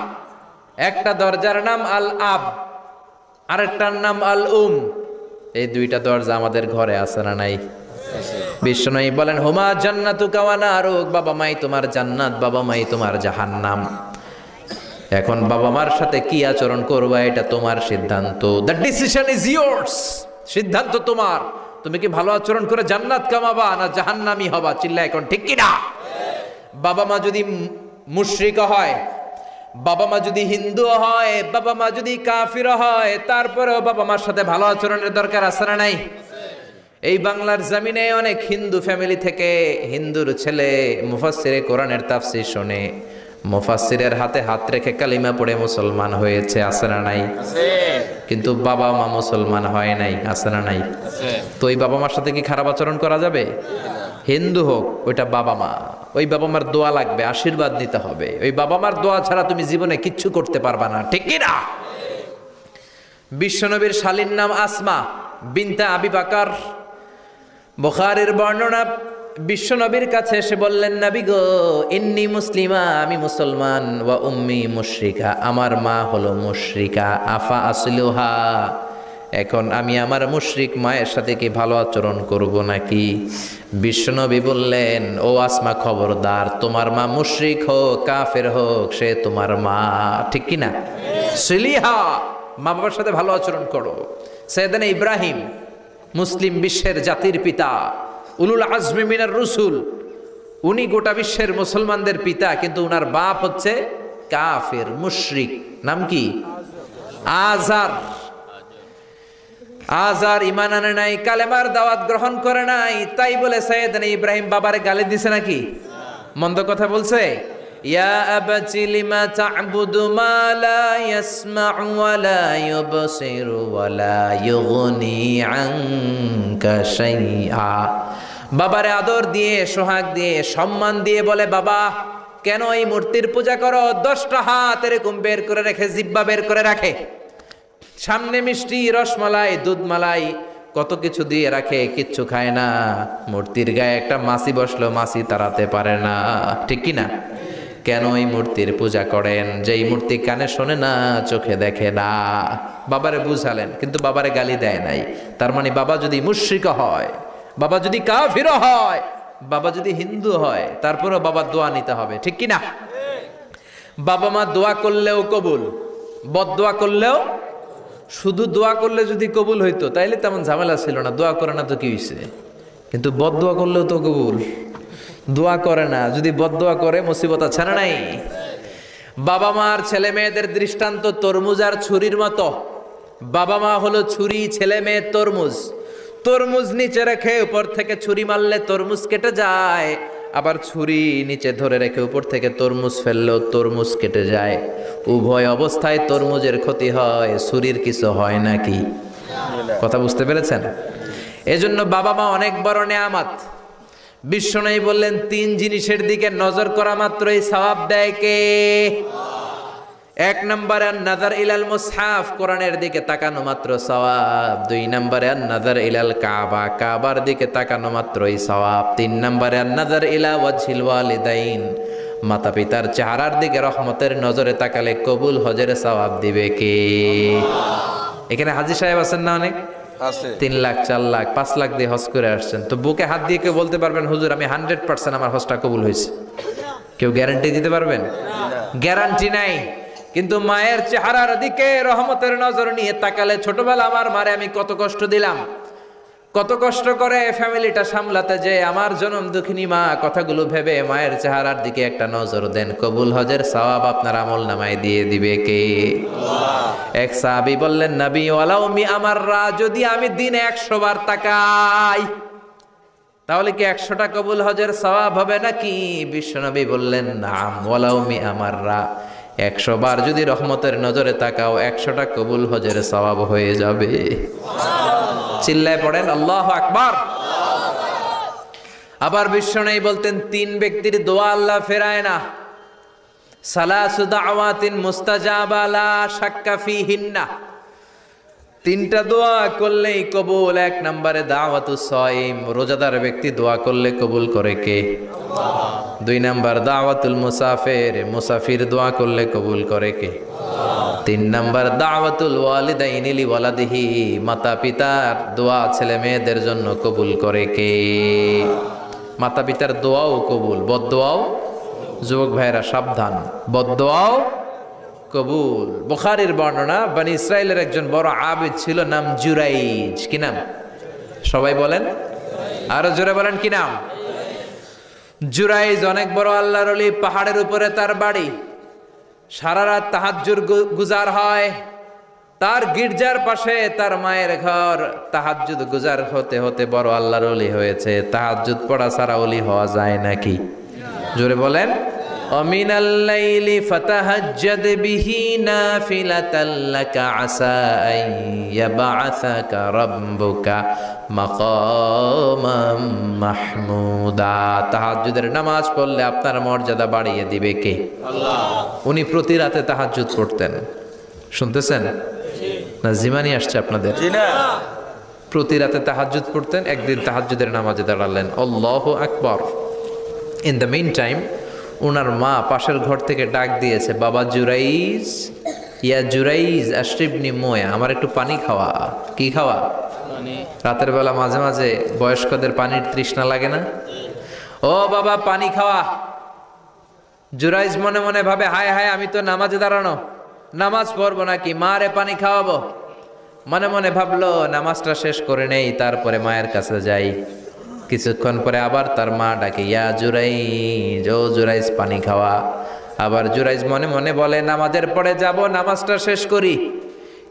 Speaker 1: একটা দরজার নাম আল আব, আরেকটার নাম আল এই দুইটা দরজা আমাদের ঘরে আছে না নাই? বিশ্বনবী বলেন, হুমা জান্নাতুকা ওয়া নারুক, বাবা মাই তোমার জান্নাত, বাবা মাই তোমার জাহান্নাম। এখন বাবা মার সাথে কি আচরণ করবা এটা তোমার সিদ্ধান্ত। দ্য ডিসিশন ইজ ইয়োর্স, সিদ্ধান্ত তোমার। তুমি কি ভালো আচরণ করে জান্নাত কামাবা না জাহান্নামী হবা? চিল্লা এখন ঠিক কি না? বাবা মা যদি মুশরিক হয়, বাবা মা যদি হিন্দু হয়, বাবা মা যদি কাফির হয়, তারপরেও বাবা মার সাথে ভালো আচরণের দরকার আছে না নাই? এই বাংলার জমিনে অনেক হিন্দু ফ্যামিলি থেকে হিন্দুর ছেলে মুফাসসিরে কোরআনের তাফসীর শুনে মুফাসসিরের হাতে হাত রেখে কালিমা পড়ে মুসলমান হয়েছে, আছে না নাই? কিন্তু বাবা মা মুসলমান হয় নাই, আছে না নাই? তো ওই বাবা মার সাথে কি খারাপ আচরণ করা যাবে? হিন্দু হোক, ওইটা বাবা মা, ওই বাবা মার দোয়া লাগবে, আশীর্বাদ নিতে হবে। ওই বাবা মার দোয়া ছাড়া তুমি জীবনে কিচ্ছু করতে পারবা না, ঠিক কি না? বিশ্বনবীর শালীর নাম আসমা বিনতে আবি বকর। বুখারীর বর্ণনা, বিশ্বনবীর কাছে এসে বললেন, নবী গো, ইন্নী মুসলিমা, আমি মুসলমান, ওয়া উম্মি মুশরিকা, আমার মা হলো মুশরিকা, আফা আসলুহা, এখন আমি আমার মুশরিক মায়ের সাথে কি ভালো আচরণ করব নাকি? বিশ্বনবী বললেন, ও আসমা খবরদার, তোমার মা মুশরিক হোক কাফের হোক, সে তোমার মা, ঠিক কি না? সিলিহা, মা বাবার সাথে ভালো আচরণ করো। সাইয়েদনা ইব্রাহিম, মুসলিম বিশ্বের জাতির পিতা, উলুল আজমি মিনার রসুল, উনি গোটা বিশ্বের মুসলমানদের পিতা, কিন্তু উনার বাপ হচ্ছে কাফের মুশরিক। নাম কি? আজার। আজার ইমান আনে নাই, কালেমার দাওয়াত গ্রহণ করে নাই, তাই বলে সাইয়েদনা ইব্রাহিম বাবারে গালি দিছে নাকি? মন্দ কথা বলছে? ইয়া আবাতি লিমা তা'বুদু মা লা ইয়াসমা'ু ওয়া লা ইউবসিরু ওয়া লা ইউগনি আনকা শাইআ। বাবারে আদর দিয়ে, সোহাগ দিয়ে, সম্মান দিয়ে বলে, বাবা কেন এই মূর্তির পূজা করো? 10টা হাত এরকম বের করে রেখে, জিহ্বা বের করে রাখে, সামনে মিষ্টি, রসমালাই, দুধমালাই, কত কিছু দিয়ে রাখে, কিচ্ছু খায় না। মূর্তির গায়ে একটা মাছি বসলো, মাছি তাড়াতে পারে না, ঠিক কি না? কেন এই মূর্তির পূজা করেন? যেই মূর্তি কানে শোনে না, চোখে দেখে না। বাবারে বুঝালেন, কিন্তু বাবারে গালি দেয় নাই। তার মানে বাবা যদি মুশরিক হয়, বাবা যদি কাফির হয়, বাবা যদি হিন্দু হয়, তারপরেও বাবার দোয়া নিতে হবে, ঠিক কি না? বাবা মা দোয়া করলেও কবুল, বদদোয়া করলেও। শুধু দোয়া করলে যদি কবুল হইতো তাইলে তেমন ঝামেলা ছিল না, দোয়া করে না তো কি হইছে? কিন্তু বদদোয়া করলেও তো কবুল, দোয়া করে না, যদি বদদোয়া করে মুসিবত আছে না নাই? বাবা মার ছেলে মেয়েদের দৃষ্টান্ত তরমুজ আর ছুরির মতো। বাবা মা হলো ছুরি, ছেলে মেয়ে তরমুজ। তরমুজ নিচে রেখে উপর থেকে ছুরি মারলে তরমুজ কেটে যায়, আবার ছুরি নিচে ধরে রেখে উপর থেকে তরমুজ ফেললেও তরমুজ কেটে যায়। উভয় অবস্থায় তরমুজের ক্ষতি হয়, ছুরির কিছু হয় নাকি? কথা বুঝতে পেরেছেন? এজন্য বাবা মা অনেক বড় নেয়ামত। বিশ্বনবী বললেন, 3 জিনিসের দিকে নজর করা মাত্রই সওয়াব দেয় কে? 1 নম্বরে আন-নাযার ইলাল মুসহাফ, কোরআনের দিকে তাকানো মাত্র সওয়াব। 2 নম্বরে আন-নাযার ইলাল কাবা, কাবার দিকে তাকানো মাত্রই সওয়াব। 3 নম্বরে আন-নাযার ইলা ওয়াজহিল ওয়ালিদাইন, মাতা পিতার চেহারার দিকে রহমতের নজরে তাকালে কবুল হজের সওয়াব দিবে কে? এখানে হাজী সাহেব আছেন না অনেক?
Speaker 2: আছে।
Speaker 1: 3 লাখ, 4 লাখ, 5 লাখ দিয়ে হজ করে আসছেন। তো বুকে হাত দিয়ে কেউ বলতে পারবেন, হুজুর আমি 100% আমার হজটা কবুল হয়েছে? কেউ গ্যারান্টি দিতে পারবেন? গ্যারান্টি নাই। কিন্তু মায়ের চেহারার দিকে রহমতের নজর নিয়ে তাকালে, ছোটবেলা আমার মারে আমি কত কষ্ট দিলাম, কত কষ্ট করে ফ্যামিলিটা সামলাতে, যে আমার জনম দুঃখিনী মা, কথাগুলো ভেবে মায়ের চেহারার দিকে একটা নজর দেন। কবুল হজের সওয়াব আপনার আমল নামায় দিয়ে দিবে কে? এক সাহাবী বললেন, নবী ওয়ালাউ মি আমাররা, যদি আমি দিনে 100 বার তাকাই তাহলে কি 100টা কবুল হজের সওয়াব হবে নাকি? বিশ্বনবী বললেন, নাম ওয়ালাউ মি আমাররা, 100 বার যদি রহমতের নজরে তাকাও 100টা কবুল হজের সওয়াব হয়ে যাবে। চিল্লায় পড়েন আল্লাহু আকবার। আবার বিশ্বনবী বলতেন, 3 ব্যক্তির দোয়া আল্লাহ ফেরায় না। সালাসু দাওয়াতিন মুস্তাজাবা লা শাক্কা ফিহিন্না, 3টা দোয়া করলেই কবুল। 1 নম্বরে দাওয়াতুস সাইম, রোজাদার ব্যক্তি দোয়া করলে কবুল করে কে? আল্লাহ। 2 নম্বর দাওয়াতুল মুসাফির, মুসাফির দোয়া করলে কবুল করে কে? 3 নম্বর দাওয়াতুল ওয়ালিদাইনি লিওয়ালাদিহি, মাতা পিতার দোয়া ছেলে মেয়েদের জন্য কবুল করে কে? মাতা পিতার দোয়াও কবুল, বদদোয়াও। যুবক ভাইরা সাবধান, বদদোয়াও কবুল। বুখারীর বর্ণনা, বনি ইসরাইলের একজন বড় আবিদ ছিল, নাম জুরাইজ। কি নাম? সবাই বলেন, আরো জোরে বলেন, কি নাম? জুরাইজ অনেক বড় আল্লাহর ওলি, পাহাড়ের উপরে তার বাড়ি। সারা রাত তাহাজ্জুদ গুজার হয়। তার গির্জার পাশে তার মায়ের ঘর। তাহাজ্জুদ গুজার হতে হতে বড় আল্লাহর ওলি হয়েছে। তাহাজ্জুদ পড়া ছাড়া ওলি হওয়া যায় নাকি? জোরে বলেন। অমিনাল লাইলি ফাতাহাজ্জাদ বিহি নাফিলাতাল লাকা আসা আন ইয়াবআসাকা রাব্বুকা মাকামাম মাহমুদা। তাহাজ্জুদের নামাজ পড়লে আপনার মর্যাদা বাড়িয়ে দিবে কে? আল্লাহ। উনি প্রতি রাতে তাহাজ্জুদ পড়তেন। শুনতেছেন না? জিমানি আসছে আপনাদের?
Speaker 2: জি না।
Speaker 1: প্রতি রাতে তাহাজ্জুদ পড়তেন। একদিন তাহাজ্জুদের নামাজে দাঁড়ালেন, আল্লাহু আকবার। ইন দ্য মিন টাইম ওনার মা পাশের ঘর থেকে ডাক দিয়েছে, বাবা জুরাইজ, ইয়া জুরাইজ আশরিবনি মোয়া, আমার একটু পানি খাওয়া। কি খাওয়া? রাতের বেলা মাঝে মাঝে বয়স্কদের পানির তৃষ্ণা লাগে না? ও বাবা পানি খাওয়া। জুরাইজ মনে মনে ভাবে, হায় হায়, আমি তো নামাজে দাঁড়ানো, নামাজ পড়বো নাকি, মারে পানি খাওয়াবো। মনে মনে ভাবলো নামাজটা শেষ করে নেই, তারপরে মায়ের কাছে যাই। কিছুক্ষণ পরে আবার তার মা ডাকে, ইয়া জুরাইজ, ও জুরাইজ পানি খাওয়া। আবার জুরাইজ মনে মনে বলে, নামাজের পরে যাব, নামাজটা শেষ করি।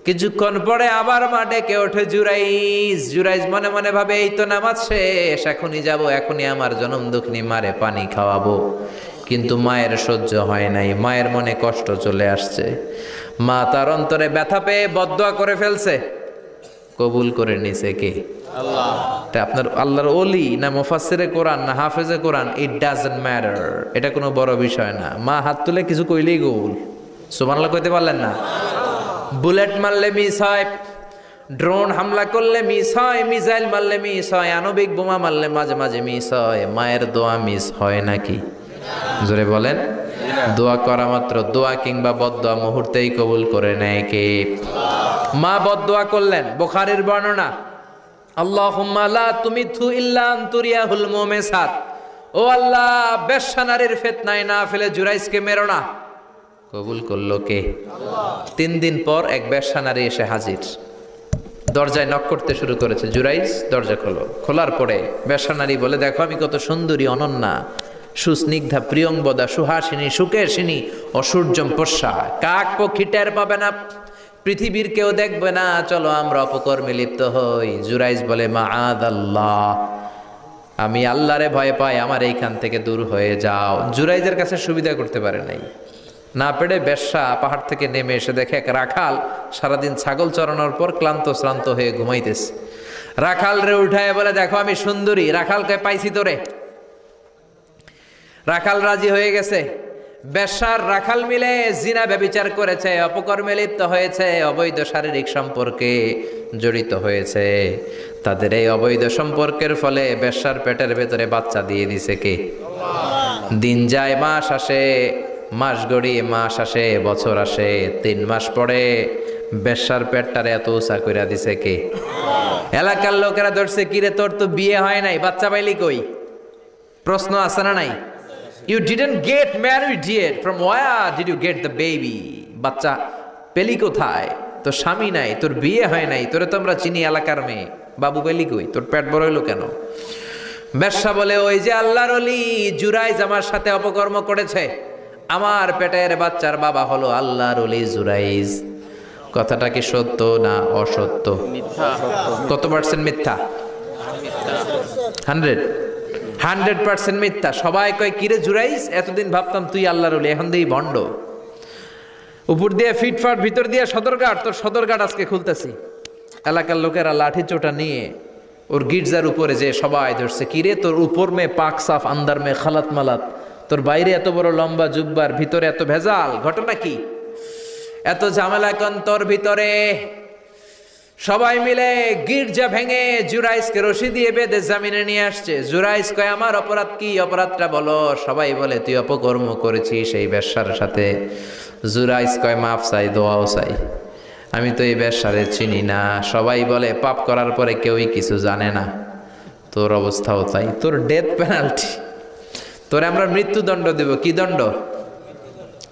Speaker 1: কিছুক্ষণ পরে আবার মা ডেকে ওঠে, জুরাইজ। জুরাইজ মনে মনে ভাবে, এই তো নামাজ শেষ, এখনই যাব, এখনই আমার জনম দুঃখিনী মারে পানি খাওয়াবো। কিন্তু মায়ের সহ্য হয় নাই, মায়ের মনে কষ্ট চলে আসছে। মা তার অন্তরে ব্যথা পেয়ে বদদোয়া করে ফেলছে। কবুল করে নিছে কে? আল্লাহ। আপনার আল্লাহর ওলি না মুফাসসিরে কোরআন না হাফেজে কোরআন, ইট ডাজন্ট ম্যাটার, এটা কোনো বড় বিষয় না। মা হাত তুলে কিছু কইলেই কবুল। সুবহানাল্লাহ কইতে পারলেন না? বুলেট মারলে মিস হয়, ড্রোন হামলা করলে মিস হয়, মিসাইল মারলে মিস হয়, আণবিক বোমা মারলে মাঝে মাঝে মিস হয়। মায়ের দোয়া মিস হয় নাকি? জোরে বলেন। দোয়া করা মাত্র, দোয়া কিংবা বদদোয়া মুহূর্তেই কবুল করে নেয় কে? মা বদদোয়া করলেন। বুখারীর বর্ণনা, আল্লাহুম্মা লা তুমিথু ইল্লা আন তুরিয়াহুল মুমিসাত, ও আল্লাহ বেশ্যা নারীর ফিতনায় না ফেলে জুরাইজকে মেরো না। কবুল করলো কে? আল্লাহ। 3 দিন পর এক বেশ্যা নারী এসে হাজির। দরজায় নক করতে শুরু করেছে, জুরাইজ দরজা খোলো। খোলার পরে বেশ্যা নারী বলে, দেখো আমি কত সুন্দরী, অনন্যা, সুস্নিগ্ধা, প্রিয়ংবদা, সুহাসিনী, সুকেশিনী, অসূর্যম পশ্যা, কাক পক্ষী টের পাবে না, পৃথিবীর কেউ দেখবে না, চলো আমরা অপকর্মে লিপ্ত হই। জুরাইজ বলে, মাআদাল্লাহ, আমি আল্লাহরে ভয় পাই, আমার এইখান থেকে দূর হয়ে যাও। জুরাইজের কাছে সুবিধা করতে পারে নাই, না পেরে বেশ্যা পাহাড় থেকে নেমে এসে দেখে এক রাখাল সারাদিন ছাগল চরানোর পর ক্লান্ত শ্রান্ত হয়ে ঘুমাইতেছে। রাখাল রে উঠায় বলে, দেখো আমি সুন্দরী। রাখালকে পাইছি তোরে। রাখাল রাজি হয়ে গেছে। বেশ্যার রাখাল মিলে জিনা ব্যভিচার করেছে, অপকর্মে লিপ্ত হয়েছে, অবৈধ শারীরিক সম্পর্কে জড়িত হয়েছে। তাদের এই অবৈধ সম্পর্কের ফলে বেশ্যার পেটের ভেতরে বাচ্চা দিয়ে দিছে কে? দিন যায়, মাস আসে, মাস গড়িয়ে মাস আসে, বছর আসে, 3 মাস পরে বেশ্যার পেটটারে এত উঁচা কইরা দিছে কে? এলাকার লোকেরা ধরছে, কিরে তোর তো বিয়ে হয় নাই, বাচ্চা পাইলি কই? প্রশ্ন আছে না নাই? You didn't get married yet. From where did you get the baby? বাচ্চা পেলি কোথায়? তোর স্বামী নাই, তোর বিয়ে হয় নাই, তোরে তো আমরা চিনি এলাকার মেয়ে, বাবু বেলি কই, তোর পেট বড় হইলো কেন? বেশ্যা বলে, ওই যে আল্লাহর ওলি জুরাইজ আমার সাথে অপকর্ম করেছে, আমার পেটের বাচ্চার বাবা হলো আল্লাহর ওলি জুরাইজ। কথাটা কি সত্য না অসত্য? কত পার্সেন্ট মিথ্যা? 100% মিথ্যা। সবাই কয়, কিরে জুরাইজ, এতদিন ভাবতাম তুই আল্লাহর ওলি, এখন দিই ভণ্ড। উপর দিয়ে ফিটফাট, ভিতর দিয়ে সদরঘাট, তোর সদরঘাট আজকে খুলতেছি। এলাকার লোকেরা লাঠি চোটা নিয়ে ওর গির্জার উপরে যে সবাই ধরছে, কিরে তোর উপর মে পাক সাফ, আন্দার মে খালাত মালাত, তোর বাইরে এত বড় লম্বা জুব্বার, ভিতরে এত ভেজাল, ঘটনা কি? এত ঝামেলা কোন তোর ভিতরে? সবাই মিলে গির্জা ভেঙে জুরাইজকে রশি দিয়ে বেঁধে জামিনে নিয়ে আসছে। জুরাইজ কয়, আমার অপরাধ কি? অপরাধটা বলো। সবাই বলে, তুই অপকর্ম করেছিস সেই বেশ্যার সাথে। জুরাইজ কয়, মাফ চাই, দোয়াও চাই, আমি তো এই বেশ্যারে চিনি না। সবাই বলে, পাপ করার পরে কেউই কিছু জানে না, তোর অবস্থাও তাই, তোর ডেথ পেনাল্টি, তোরে আমরা মৃত্যুদণ্ড দেব। কি দণ্ড?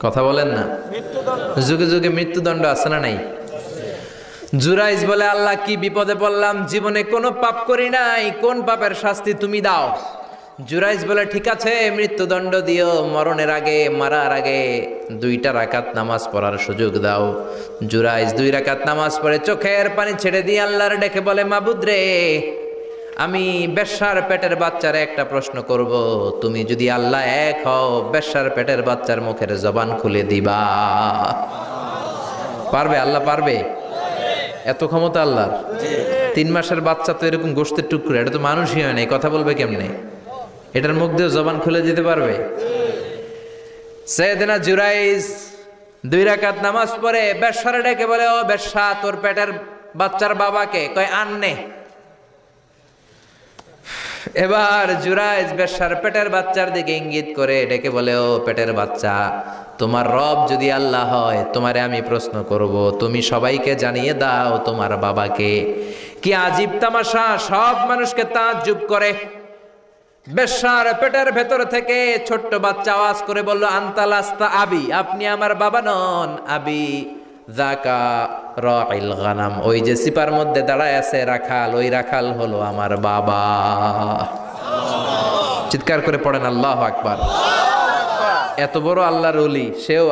Speaker 1: কথা বলেন না। যুগে যুগে মৃত্যুদণ্ড আছে না নাই? জুরাইজ বলে, আল্লাহ কি বিপদে পড়লাম, জীবনে কোনো পাপ করি নাই, কোন পাপের শাস্তি তুমি দাও? জুরাইজ বলে, ঠিক আছে, মৃত্যুদণ্ড দিও, মরণের আগে, মারার আগে 2 রাকাত নামাজ পড়ার সুযোগ দাও। জুরাইজ 2 রাকাত নামাজ পড়ে চোখের পানি ছেড়ে দিয়ে আল্লাহর ডেকে বলে, মাবুদ রে, আমি বেশ্যার পেটের বাচ্চারে একটা প্রশ্ন করব, তুমি যদি আল্লাহ এক হও, বেশ্যার পেটের বাচ্চার মুখের জবান খুলে দিবা। পারবে? আল্লাহ পারবে? এত ক্ষমতা আল্লাহর। 3 মাসের বাচ্চা তো এরকম গোশতের টুকরো, এটা তো মানুষই হয় নাই, কথা বলবে কেমনে? এটার মুখ দিয়ে জবান খুলে দিতে পারবে? সাইয়েদনা জুরাইজ 2 রাকাত নামাজ পড়ে বেশ্যারে ডেকে বলে, ও বেশ্যা, তোর পেটের বাচ্চার বাবাকে? কয়, আননে। এবার জুরাইজ বেশ্যার পেটের বাচ্চার দিকে ইঙ্গিত করে ডেকে বলে, ও পেটের বাচ্চা, তোমার রব যদি আল্লাহ হয়, তোমারে আমি প্রশ্ন করব, তুমি সবাইকে জানিয়ে দাও তোমার বাবাকে। কি আজীব তামাশা, সব মানুষকে তাজ্জুব করে। বেশ্যার পেটের ভেতর থেকে ছোট্ট বাচ্চা আওয়াজ করে বলল, আনতালাস্তা আবি, আপনি আমার বাবা নন। আবি যাকা রাইল গানাম, ওই যে সিপার মধ্যে দাঁড়ায় আছে রাখাল, ওই রাখাল হলো আমার বাবা। চিৎকার করে পড়েন আল্লাহু আকবার। এত বড় আল্লাহর ওলি, সেও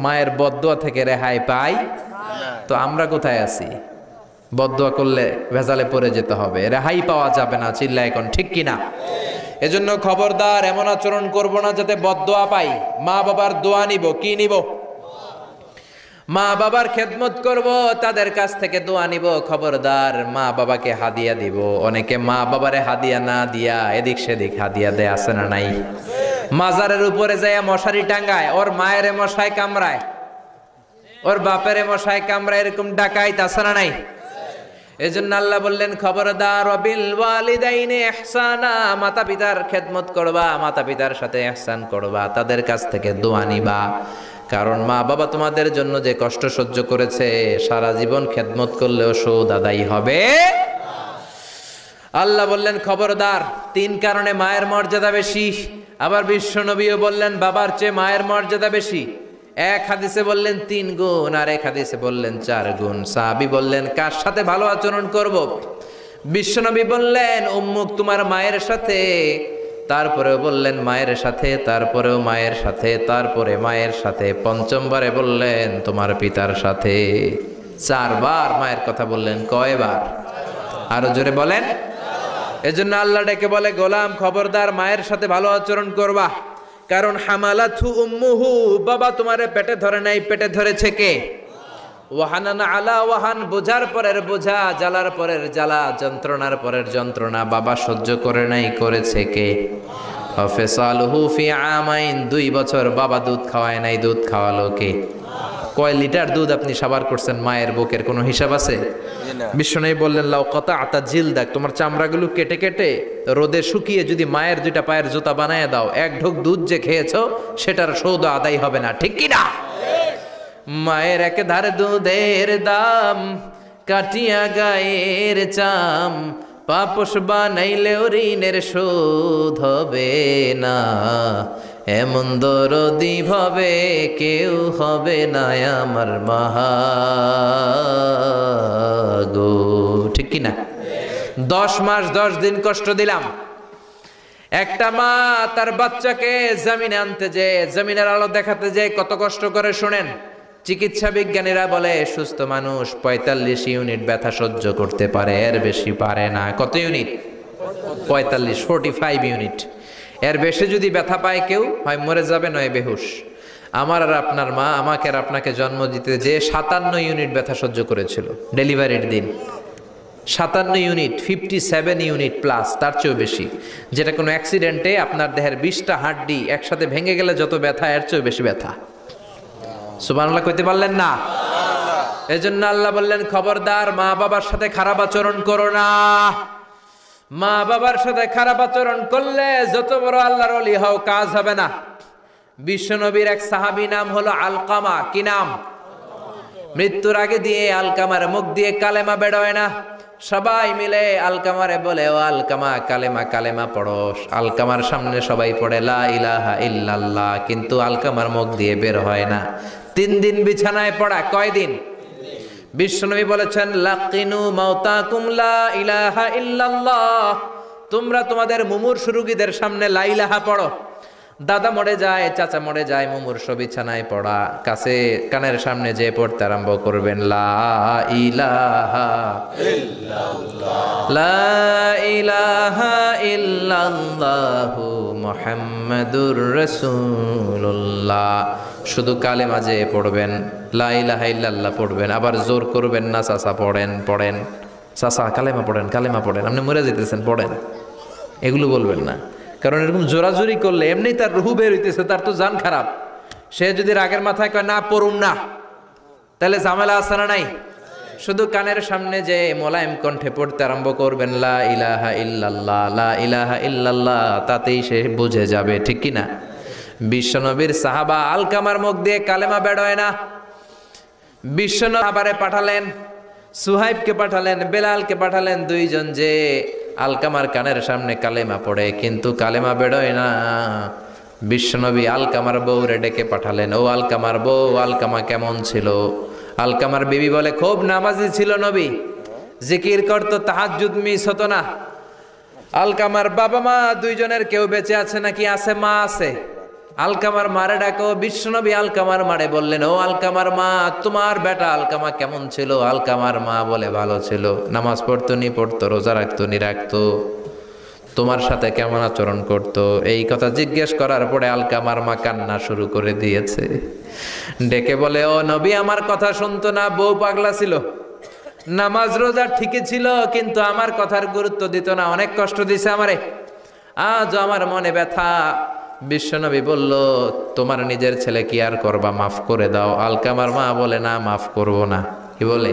Speaker 1: মায়ের বদদোয়া থেকে রেহাই পায়? তো আমরা কোথায় আছি? বদদোয়া করলে ভেজালে পড়ে যেতে হবে, রেহাই পাওয়া যাবে না। চিল্লা এখন ঠিক কিনা? এজন্য খবরদার, এমন আচরণ করব না যাতে বদদোয়া পাই। মা বাবার দোয়া নিব। কি নিব? মা বাবার খেদমত করব, তাদের কাছ থেকে দোয়া নিব। খবরদার, মা বাবাকে হাদিয়া দিব। অনেকে মা বাবারে হাদিয়া না দিয়া এদিক সেদিক হাদিয়া দেয়, আছে না নাই? মাজারের উপরে যায় মশারি টাঙ্গায়, ওর মায়ের মশায় কামড়ায়, ওর বাপের মশায় কামড়ায়, এরকম ডাকাইত, আছে না নাই? এজন্য আল্লাহ বললেন, খবরদার, ওয়াবিল ওয়ালিদাইনি ইহসানা, মাতা পিতার খেদমত করবা, মাতা পিতার সাথে ইহসান করবা, তাদের কাছ থেকে দোয়া নিবা। কারণ মা বাবা তোমাদের জন্য যে কষ্ট সহ্য করেছে, সারা জীবন খেদমত করলেও সুদ আদায় হবে। আল্লাহ বললেন, খবরদার, 3 কারণে মায়ের মর্যাদা বেশি। আবার বিশ্ব নবীও বললেন, বাবার চেয়ে মায়ের মর্যাদা বেশি। এক হাদিসে বললেন 3 গুণ, আর এক হাদিসে বললেন 4 গুণ। সাহাবী বললেন, কার সাথে ভালো আচরণ করব? বিশ্বনবী বললেন, উম্মুক, তোমার মায়ের সাথে। তারপরেও বললেন মায়ের সাথে, তারপরেও মায়ের সাথে, তারপরে মায়ের সাথে, পঞ্চমবারে বললেন তোমার পিতার সাথে। 4 বার মায়ের কথা বললেন। কয়বার? আরো জোরে বলেন। এজন্য আল্লাহ ডেকে বলে, গোলাম, খবরদার, মায়ের সাথে ভালো আচরণ করবা। কারণ হামালাথু উম্মুহু, বাবা তোমারে পেটে ধরে নাই, পেটে ধরেছে কে? ওয়াহানান আলা ওয়াহান, বোঝার পরের বোঝা, জ্বালার পরের জ্বালা, যন্ত্রণার পরের যন্ত্রণা বাবা সহ্য করে নাই, করেছে কে? ফিসালুহু ফি আমাইন, 2 বছর বাবা দুধ খাওয়ায় নাই, দুধ খাওয়ালো কে? কয় লিটার দুধ আপনি সাবার করছেন মায়ের বুকের, কোনো হিসাব আছে? বিশ্বনবী বললেন, লাউ কাতাআতা জিলদাক, তোমার চামড়াগুলো কেটে কেটে রোদে শুকিয়ে যদি মায়ের 2টা পায়ের জুতা বানায় দাও, 1 ঢোক দুধ যে খেয়েছো সেটার সৌদ আদায় হবে না। ঠিক কি না? মায়ের একেধারে দুধের দাম, কাটিয়া গায়ের চাম, পাপস বানাইলেও ঋণের শোধ হবে না। এমন দরদি ভাবে কেউ হবে না আমার মাগো, ঠিক কি না? 10 মাস 10 দিন কষ্ট দিলাম। একটা মা তার বাচ্চাকে জমিনে আনতে যে, জমিনের আলো দেখাতে যে কত কষ্ট করে শোনেন। চিকিৎসা বিজ্ঞানীরা বলে সুস্থ মানুষ 45 ইউনিট ব্যথা সহ্য করতে পারে, এর বেশি পারে না। কত ইউনিট? 45 ইউনিট। এর বেশি যদি ব্যথা পায় কেউ, হয় মরে যাবে নয় বেহুশ। আমার আর আপনার মা আমাকে আর আপনাকে জন্ম দিতে যে 57 ইউনিট ব্যথা সহ্য করেছিল ডেলিভারির দিন। 57 ইউনিট, 57 ইউনিট প্লাস, তার চেয়েও বেশি। যেটা কোনো অ্যাক্সিডেন্টে আপনার দেহের 20টা হাড্ডি একসাথে ভেঙে গেলে যত ব্যথা, এর চেয়েও বেশি ব্যথা। সুবহানাল্লাহ কইতে পারলেন না? এজন্য আল্লাহ বললেন, খবরদার মা বাবার সাথে খারাপ আচরণ করো না। মা বাবার সাথে খারাপ আচরণ করলে যত বড় আল্লাহর ওলি হও, কাজ হবে না। বিশ্বনবীর এক সাহাবী নাম হলো আলকামা। কি নাম? মৃত্যুর আগে দিয়ে আলকামার মুখ দিয়ে কালেমা বেরোয় না। সবাই মিলে আলকামারে বলে, ও আলকামা কালেমা কালেমা পড়ো। আলকামার সামনে সবাই পড়ে লা ইলাহা ইল্লাল্লাহ, কিন্তু আলকামার মুখ দিয়ে বের হয় না। 3 দিন বিছানায় পড়া। কয় দিন? বিশ্বনবী বলেছেন, লাকিনু মাউতাকুম লা ইলাহা ইল্লাল্লাহ। তোমরা তোমাদের মুমূর্ষু রোগীদের সামনে লা ইলাহা পড়ো। দাদা মরে যায়, চাচা মরে যায়, মুমূর্ষু বিছানায় পড়া, কাছে কানের সামনে যে পড়তে আরম্ভ করবেন, লা ইলাহা ইল্লাল্লাহ, লা ইলাহা ইল্লাল্লাহু মুহাম্মাদুর রাসূলুল্লাহ। শুধু কালেমা যে পড়বেন, লা ইলাহা ইল্লাল্লাহ পড়বেন, আবার জোর করবেন না, চাচা পড়েন পড়েন, চাচা কালেমা পড়েন কালেমা পড়েন, আপনি মরে যেতেছেন পড়েন, এগুলো বলবেন না। কারণ এরকম জোরাজোরি করলে এমনি তার রুহু বের হইতেছে, তার তো জান খারাপ। সে যদি রাগের মাথায় কয় না পড়ুন না, তাহলে ঝামেলা আছে না নাই? শুধু কানের সামনে যে মোলায়েম কণ্ঠে পড়তে আরম্ভ করবেন, লা ইলাহা ইল্লাল্লাহ, লা ইলাহা ইল্লাল্লাহ, তাতেই সে বুঝে যাবে, ঠিক কি না? বিশ্বনবীর সাহাবা আলকামার মুখ দিয়ে কালেমা বেরোয় না। বিশ্বনবী আবারে পাঠালেন, সুহাইবকে পাঠালেন, বেলালকে পাঠালেন, 2 জন যে আলকামার কানের সামনে কালেমা পড়ে, কিন্তু কালেমা বেরোয় না। বিশ্বনবী আলকামার বউরে ডেকে পাঠালেন, ও আলকামার বউ, আলকামা কেমন ছিল? আলকামার বিবি বলে, খুব নামাজি ছিল নবী, জিকির করতো, তাহাজ্জুদ মিস হতো না। আলকামার বাবা মা 2 জনের কেউ বেঁচে আছে নাকি? আছে, মা আছে। আলকামার মারে ডাকো। বিশ্বনবী আলকামার মারে বললেন, ও আলকামার মা, তোমার বেটা আলকামা কেমন ছিল? আলকামার মা বলে, ভালো ছিল, নামাজ পড়তো নি পড়তো, রোজা রাখতো নি রাখতো, তোমার সাথে কেমন আচরণ করতো? এই কথা জিজ্ঞেস করার পরে আলকামার মা কান্না শুরু করে দিয়েছে। ডেকে বলে, ও নবী, আমার কথা শুনতো না, বউ পাগলা ছিল, নামাজ রোজা ঠিকই ছিল, কিন্তু আমার কথার গুরুত্ব দিত না, অনেক কষ্ট দিছে আমারে, আজ আমার মনে ব্যথা। বিশ্বনবী বলল, তোমার নিজের ছেলে কি আর করবা, মাফ করে দাও। আলকামার মা বলে, না মাফ করব না। কি বলে?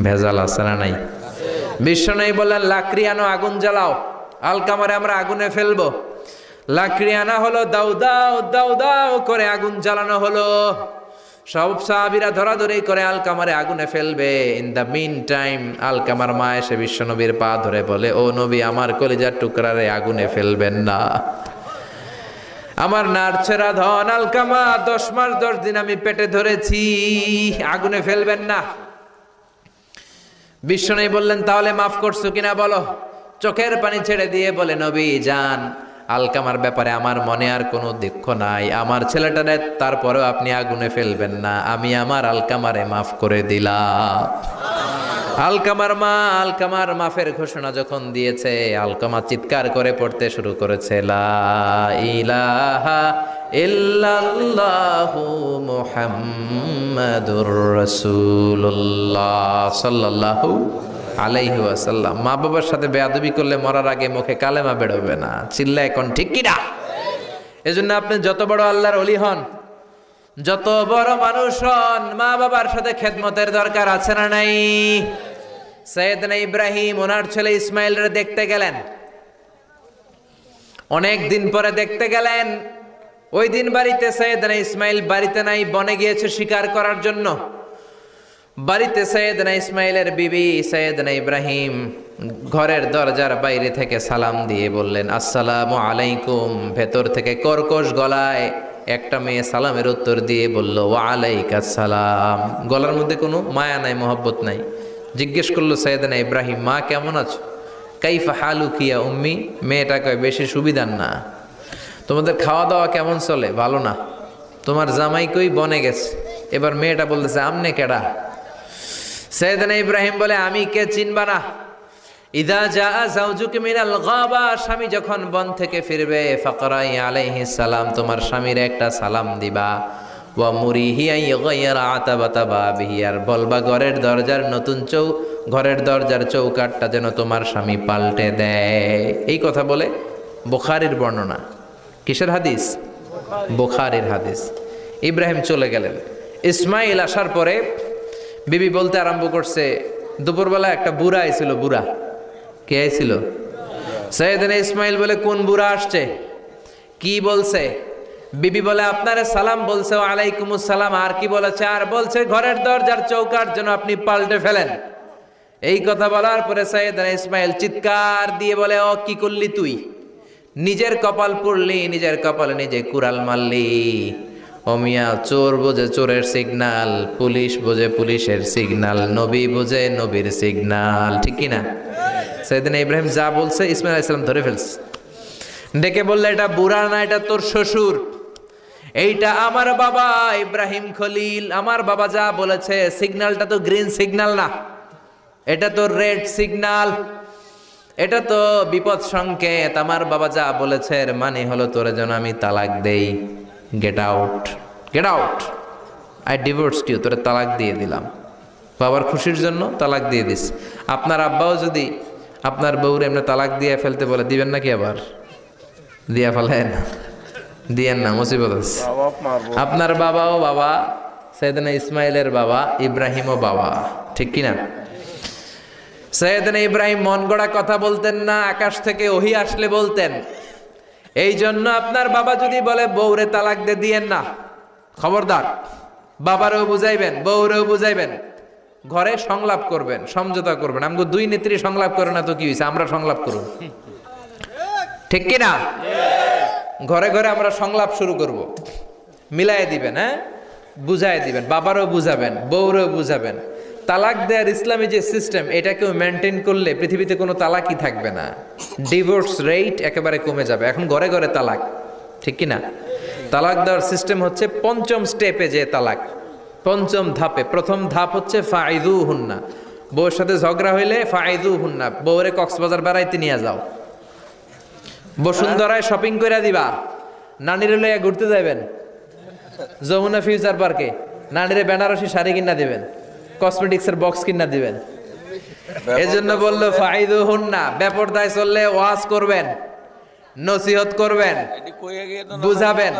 Speaker 1: ভেজাল আছে না নাই? বিশ্বনবী বললেন, লাকড়ি আনো, আগুন জ্বালাও, আলকামারে আমরা আগুনে ফেলবো। লাকড়ি আনা হলো, দাও দাও দাও দাও করে আগুন জ্বালানো হলো। সব সাহাবীরা ধরাধরি করে আলকামারে আগুনে ফেলবে। ইন দ্য মিন টাইম আলকামার মা এসে বিশ্বনবীর পা ধরে বলে, ও নবী, আমার কলিজার টুকরারে আগুনে ফেলবেন না, আমার নারছেরা ধন আলকামা, 10 মাস 10 দিন আমি পেটে ধরেছি, আগুনে ফেলবেন না। বিশ্বনবী বললেন, তাহলে মাফ করছো কিনা বলো। চোখের পানি ছেড়ে দিয়ে বলে, নবী যান, আলকামার ব্যাপারে আমার মনে আর কোনো দুঃখ নাই, আমার ছেলেটারে তারপরেও আপনি আগুনে ফেলবেন না, আমি আমার আলকামারে মাফ করে দিলাম। আলকামার মা আলকামার মাফের ঘোষণা যখন দিয়েছে, আলকামা চিৎকার করে পড়তে শুরু করেছে, লা ইলাহা ইল্লাল্লাহু মুহাম্মাদুর রাসূলুল্লাহ সাল্লাল্লাহু আলাইহি ওয়াসাল্লাম। মা বাবার সাথে বেয়াদবি করলে মরার আগে মুখে কালেমা বেরোবে না। চিল্লা এখন ঠিক কি না? এজন্য আপনি যত বড় আল্লাহর ওলি হন, যত বড় মানুষ হন, মা বাবার সাথে খেদমতের দরকার আছে না নাই? সৈয়দনা ইব্রাহিম ওনার ছেলে ইসমাইলের দেখতে গেলেন, অনেক দিন পরে দেখতে গেলেন। ওই দিন বাড়িতে সৈয়দনা ইসমাইল বাড়িতে নাই, বনে গিয়েছে শিকার করার জন্য। বাড়িতে সৈয়দনা ইসমাইলের বিবি সৈয়দনা ইব্রাহিম ঘরের দরজার বাইরে থেকে সালাম দিয়ে বললেন আসসালামু আলাইকুম। ভেতর থেকে কর্কশ গলায় একটা মেয়ে সালামের উত্তর দিয়ে বলল ওয়া আলাইকাস সালাম। গলার মধ্যে কোনো মায়া নাই, মোহব্বত নাই। জিজ্ঞেস করলো সৈয়দনা ইব্রাহিম, মা কেমন আছো? কাইফা হালুকি ইয়া উম্মি। মেয়েটা কয় বেশি সুবিধার না। তোমাদের খাওয়া দাওয়া কেমন চলে? ভালো না। তোমার জামাই কই? বনে গেছে। এবার মেয়েটা বলতেছে আমনে কেডা? সৈয়দনা ইব্রাহিম বলে আমি কে চিনবা না? ইদা জাআ যাওজুকা মিনাল গাবা, স্বামী যখন বন থেকে ফিরবে ফাকরাই আলাইহিস সালাম, তোমার স্বামীর একটা সালাম দিবা। ওয়া মুরিহি আন ইয়াগাইরা আতাবাতা বাবিহি, আর বলবা ঘরের দরজার চৌকাটটা যেন তোমার স্বামী পাল্টে দেয়। এই কথা বলে বুখারীর বর্ণনা। কিসের হাদিস? বুখারীর হাদিস। ইব্রাহিম চলে গেলেন। ইসমাইল আসার পরে বিবি বলতে আরম্ভ করছে, দুপুরবেলা একটা বুড়া আইছিল। বুড়া কে আইছিল? সৈয়দনা ইসমাইল বলে কোন বুড়া আসছে? কি বলছে? বিবি বলে আপনারে সালাম বলছে, ওয়া আলাইকুমুস সালাম। আর কি বলেছে? আর বলছে ঘরের দরজার চৌকাট যেন আপনি পাল্টে ফেলেন। এই কথা বলার পরে সৈয়দনা ইসমাইল চিৎকার দিয়ে বলে ও কি করলি তুই? নিজের কপাল পুড়লি, নিজের কপালে নিজে কুড়াল মারলি। ও মিয়া, চোর বোঝে চোরের সিগনাল, পুলিশ বোঝে পুলিশের সিগনাল, নবী বোঝে নবীর সিগনাল, ঠিক কি না? সৈয়দনা ইব্রাহিম যা বলছে ইসমাইল আলাইহিস সালাম ধরে ফেলছে। ডেকে বললে এটা বুড়া না, এটা তোর শ্বশুর, এইটা আমার বাবা ইব্রাহিম খলিল। আমার বাবা যা বলেছে, সিগন্যালটা তো গ্রিন সিগন্যাল না, এটা তো রেড সিগন্যাল, এটা তো বিপদ সংকেত। আমার বাবা যা বলেছে এর মানে হলো তোরে যেন আমি তালাক দেই। Get out, get out, I divorced you, তোরে তালাক দিয়ে দিলাম। বাবার খুশির জন্য তালাক দিয়ে দিস। আপনার আব্বাও যদি আপনার বউরে এমনি তালাক দিয়ে ফেলতে বলে, দিবেন নাকি? আবার দিয়া ফেলেন, দিয়েন না, মুসিবত আছে। আপনার বাবাও বাবা, সৈয়দনা ইসমাইলের বাবা, ইব্রাহিমও বাবা, ঠিক কিনা? সৈয়দনা ইব্রাহিম মন গড়া কথা বলতেন না, আকাশ থেকে ওহী আসলে বলতেন। এই জন্য আপনার বাবা যদি বলে বউরে তালাক দিয়েন না, খবরদার, বাবারেও বুঝাইবেন, বউরেও বুঝাইবেন, ঘরে সংলাপ করবেন, সমঝোতা করবেন। আমগো দুই নেত্রী সংলাপ করে না তো কি হয়েছে, আমরা সংলাপ করব, ঠিক কিনা? ঘরে ঘরে আমরা সংলাপ শুরু করব, মিলাই দিবেন, হ্যাঁ, বুঝাই দিবেন, বাবারও বুঝাবেন, বউরেও বুঝাবেন। তালাক দেওয়ার ইসলামী যে সিস্টেম, এটাকেও মেনটেন করলে পৃথিবীতে কোনো তালাকই থাকবে না। ডিভোর্স রেট একেবারে কমে যাবে। এখন ঘরে ঘরে তালাক, ঠিক কিনা? তালাক দেওয়ার সিস্টেম হচ্ছে পঞ্চম স্টেপে যে তালাক, পঞ্চম ধাপে। প্রথম ধাপ হচ্ছে ফাইদু হুন্না, বউর সাথে ঝগড়া হইলে ফাইদু হুন্না, বউরে কক্সবাজার বেড়াইতে নিয়ে যাও, বসুন্ধরায় শপিং করে দিবা, নানিরে লইয়া ঘুরতে যাবেন, যমুনা ফিউচার পার্কে নানিরে বেনারসি শাড়ি কিনা দিবেন, কসমেটিক্সের বক্স কিনা দিবেন। এজন্য বললো ফাইদু হুন্না। বেপরদায় চললে ওয়াজ করবেন, নসিহত করবেন, বুঝাবেন।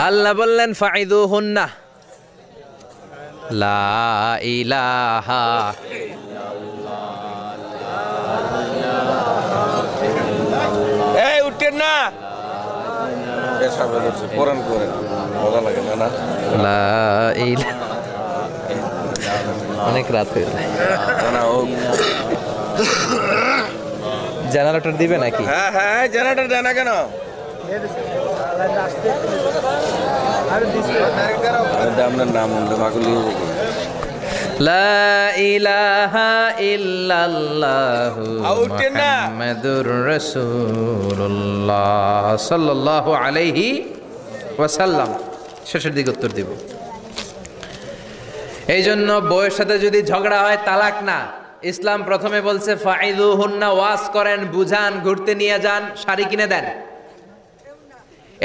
Speaker 1: আল্লাহ বললেন ফাইদু হুন্না, লা ইলাহা
Speaker 2: উঠেন না, কোরআন করেন, মজা লাগে না?
Speaker 1: লা ইলাহা, অনেক রাত হয়ে যায়। জেনারেটর দিবে নাকি?
Speaker 2: হ্যাঁ হ্যাঁ, জেনারেটর দেয় না কেন? আপনার নাম মাগুলি।
Speaker 1: লা ইলাহা ইল্লাল্লাহু মুহাম্মাদুর রাসূলুল্লাহ সাল্লাল্লাহু আলাইহি ওয়াসাল্লাম। শেষের দিকে উত্তর দিব। এই জন্য বউয়ের সাথে যদি ঝগড়া হয় তালাক না, ইসলাম প্রথমে বলছে ফাইদুহুন্না, ওয়াজ করেন, বুঝান, ঘুরতে নিয়ে যান, শাড়ি কিনে দেন।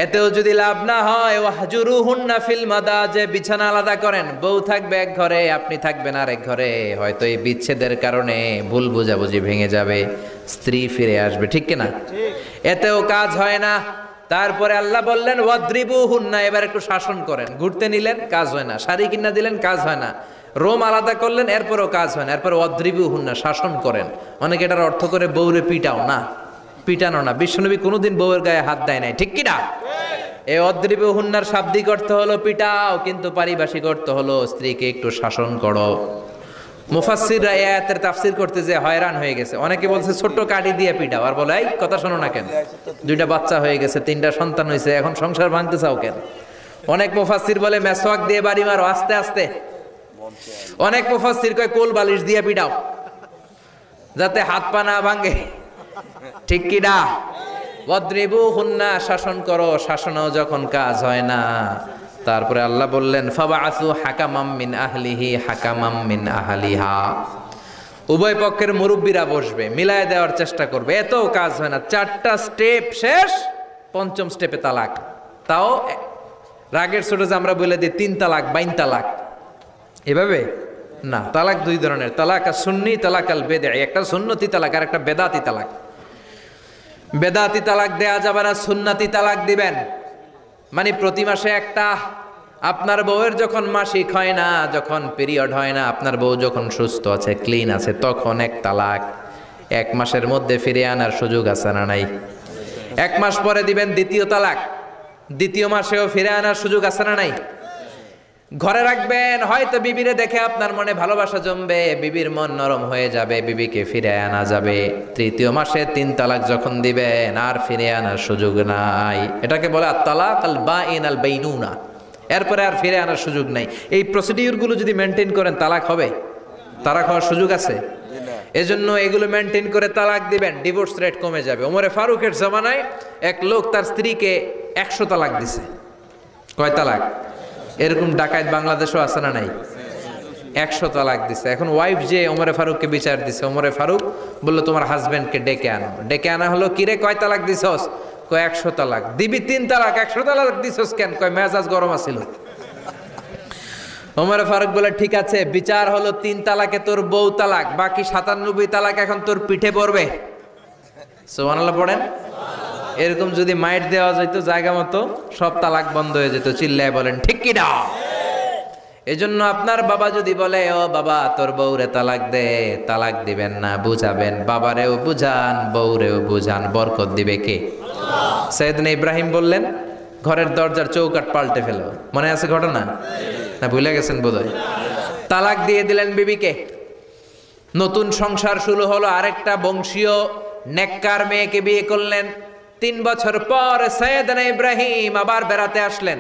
Speaker 1: এতেও যদি লাভ না হয় ওয়াহজুরুহুন্না ফিল মাদাজি, বিছানা আলাদা করেন, বউ থাকবে এক ঘরে, আপনি থাকবেন আরেক ঘরে। হয়তো এই বিচ্ছেদের কারণে ভুল বোঝাবুঝি ভেঙে যাবে, স্ত্রী ফিরে আসবে, ঠিক কিনা? এতেও কাজ হয় না। তারপরে আল্লাহ বললেন ওয়াদ্রিবুহুন্না, এবার একটু শাসন করেন। ঘুরতে নিলেন, কাজ হয় না, শাড়ি কিনা দিলেন, কাজ হয় না, রোম আলাদা করলেন, এরপরও কাজ হয় না, এরপর ওয়াদ্রিবুহুন্না, শাসন করেন। অনেকে এটার অর্থ করে বউরে পিটাও না, পিটানো না। বিশ্বনবী কোনোদিন বউয়ের গায়ে হাত দেয় নাই, ঠিক কিনা? এই অদ্রিবু হুন্নার শাব্দিক অর্থ হলো পিটাও, কিন্তু পারিভাষিক অর্থ হলো স্ত্রীকে একটু শাসন করো। মুফাসসিররা এই আয়াতের তাফসীর করতে যে হয়রান হয়ে গেছে। অনেকে বলছে ছোট্ট কাঠি দিয়ে পিটাও, আর বলে এই কথা শোনো না কেন, দুইটা বাচ্চা হয়ে গেছে, 3টা সন্তান হয়েছে, এখন সংসার ভাঙতে চাও কেন? অনেক মুফাসসির বলে মেসওয়াক দিয়ে বাড়ি মারো আস্তে আস্তে। অনেক মুফাসসির কয় কোল বালিশ দিয়ে পিটাও যাতে হাত পা না ভাঙে। ঠিক কি না? ওয়াদ্রিবু হুন্না, শাসন করো। শাসনও যখন কাজ হয় না, তারপরে আল্লাহ বললেন ফাবাআসু হাকামাম মিন আহলিহি হাকামাম মিন আহলিহা। উভয় পক্ষের মুরব্বীরা বসবে, মিলায় দেওয়ার চেষ্টা করবে। এতও কাজ হয় না, 4টা স্টেপ শেষ, 5ম স্টেপে তালাক। তাও রাগের ছোট যে আমরা বলে দিই 3 তালাক 22 তালাক, এভাবে না। তালাক 2 ধরনের, তালাক আর সুন্নি, তালাক আল বেদঈ। একটা সুন্নতি তালাক আর একটা বেদাতি তালাক। বেদাতি তালাক দেয়া যাবে না, সুন্নতি তালাক দিবেন। মানে প্রতি মাসে একটা, আপনার বউয়ের যখন মাসিক হয় না, যখন পিরিয়ড হয় না, আপনার বউ যখন সুস্থ আছে, ক্লিন আছে, তখন 1 তালাক। 1 মাসের মধ্যে ফিরে আনার সুযোগ আছে না নাই? 1 মাস পরে দিবেন 2য় তালাক। 2য় মাসেও ফিরে আনার সুযোগ আছে না নাই? ঘরে রাখবেন, হয়তো বিবিরে দেখে আপনার মনে ভালোবাসা জমবে, বিবির মন নরম হয়ে যাবে, বিবিকে ফিরে আনা যাবে। 3য় মাসে 3 তালাক যখন দিবেন, আর ফিরে আনার সুযোগ নাই। এটাকে বলে আত-তালাক আল বাইন আল বাইনুনা। এরপরে আর ফিরে আনার সুযোগ নাই। এই প্রসিডিউরগুলো যদি মেনটেন করেন, তালাক হবে? তালাক হওয়ার সুযোগ আছে? এজন্য এগুলো মেনটেন করে তালাক দিবেন, ডিভোর্স রেট কমে যাবে। ওমরে ফারুকের জামানায় এক লোক তার স্ত্রীকে 100 তালাক দিছে। কয় তালাক? এরকম ডাকাত বাংলাদেশও আছে না নাই? 100 তালাক দিছে। এখন ওয়াইফ যে ওমরে ফারুককে বিচার দিছে, ওমরে ফারুক বলল তোমার হাজবেন্ডকে ডেকে আনো। ডেকে আনা হলো, কিরে কয় তালাক দিছস? কয় 100 তালাক। দিবি 3 তালাক, 100 তালাক দিছস কেন? কয় মেজাজ গরম আছিল। ওমরে ফারুক বলে ঠিক আছে, বিচার হলো 3 তালাকে তোর বউ তালাক, বাকি 97 তালাক এখন তোর পিঠে পড়বে। সুবহানাল্লাহ পড়েন। এরকম যদি মাইট দেওয়া যেত জায়গা মতো, সব তালাক বন্ধ হয়ে যেত। চিল্লায় বলেন ঠিক কি না? এজন্য আপনার বাবা যদি বলে ও বাবা তোর বউরে তালাক দে, তালাক দিবেন না, বুঝাবেন। বাবারেও বুঝান, বউরেও বুঝান, বরকত দিবে কে? সাইয়েদনা ইব্রাহিম বললেন ঘরের দরজার চৌকাঠ পাল্টে ফেলো। মনে আছে ঘটনা? না ভুলে গেছেন বোধহয়। তালাক দিয়ে দিলেন বিবিকে। নতুন সংসার শুরু হলো। আরেকটা বংশীয় নেককার মেয়েকে বিয়ে করলেন। 3 বছর পর সাইয়েদনা ইব্রাহিম আবার বেড়াতে আসলেন।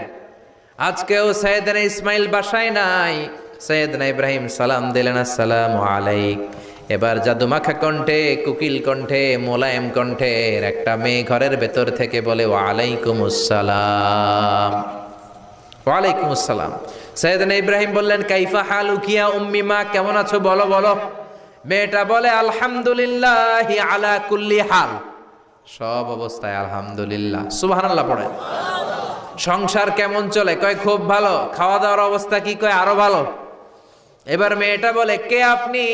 Speaker 1: আজকেও সাইয়েদনা ইসমাইল বাসায় নাই। সাইয়েদনা ইব্রাহিম সালাম দিলেন, আসসালামু আলাইক। এবার জাদুমাখা কণ্ঠে, কুকিল কণ্ঠে, মোলায়েম কণ্ঠের একটা মেয়ে ঘরের ভেতর থেকে বলে ওয়ালাইকুমুস সালাম। ওয়ালাইকুমুস সালাম। সাইয়েদনা ইব্রাহিম বললেন কাইফা হালুকিয়া উম্মি, মা কেমন আছো বলো বলো। মেয়েটা বলে আলহামদুলিল্লাহি আলা কুল্লি হাল, সব অবস্থায় আলহামদুলিল্লাহ। সুবহানাল্লাহ পড়ে। সংসার কেমন চলে? কয় খুব ভালো। খাওয়া দাওয়ার অবস্থা কি? কয় আরো ভালো। এবার মেয়েটা বলে কে আপনি?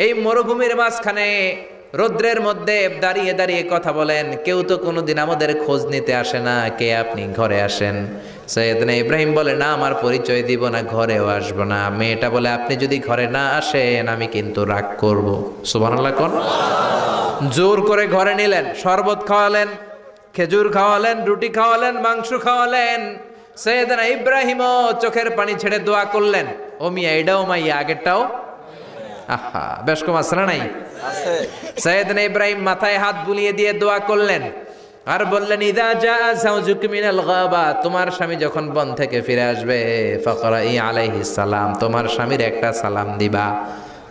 Speaker 1: এই মরুভূমির মাঝখানে রৌদ্রের মধ্যে দাঁড়িয়ে দাঁড়িয়ে কথা বলেন, কেউ তো কোনোদিন আমাদের খোঁজ নিতে আসে না, কে আপনি? ঘরে আসেন। সাইয়েদনা ইব্রাহিম বলে না, আমার পরিচয় দিব না, ঘরেও আসবো না। মেয়েটা বলে আপনি যদি ঘরে না আসেন আমি কিন্তু রাগ করব। সুবহানাল্লাহ কোন। জোর করে ঘরে নিলেন, শরবত খাওয়ালেন, খেজুর খাওয়ালেন, রুটি খাওয়ালেন, মাংস খাওয়ালেন। সাইয়েদনা ইব্রাহিমও চোখের পানি ছেড়ে দোয়া করলেন। ও মিয়া এটাও মাইয়া আগেরটাও। আহা, বেশ কম আছে না নাই? সাইয়েদনা ইব্রাহিম মাথায় হাত বুলিয়ে দিয়ে দোয়া করলেন আর বললেন ইযা জাআ যাওজুক মিনাল গাবা, তোমার স্বামী যখন বন থেকে ফিরে আসবে, ফাকরাই আলাইহিস সালাম, তোমার স্বামীর একটা সালাম দিবা।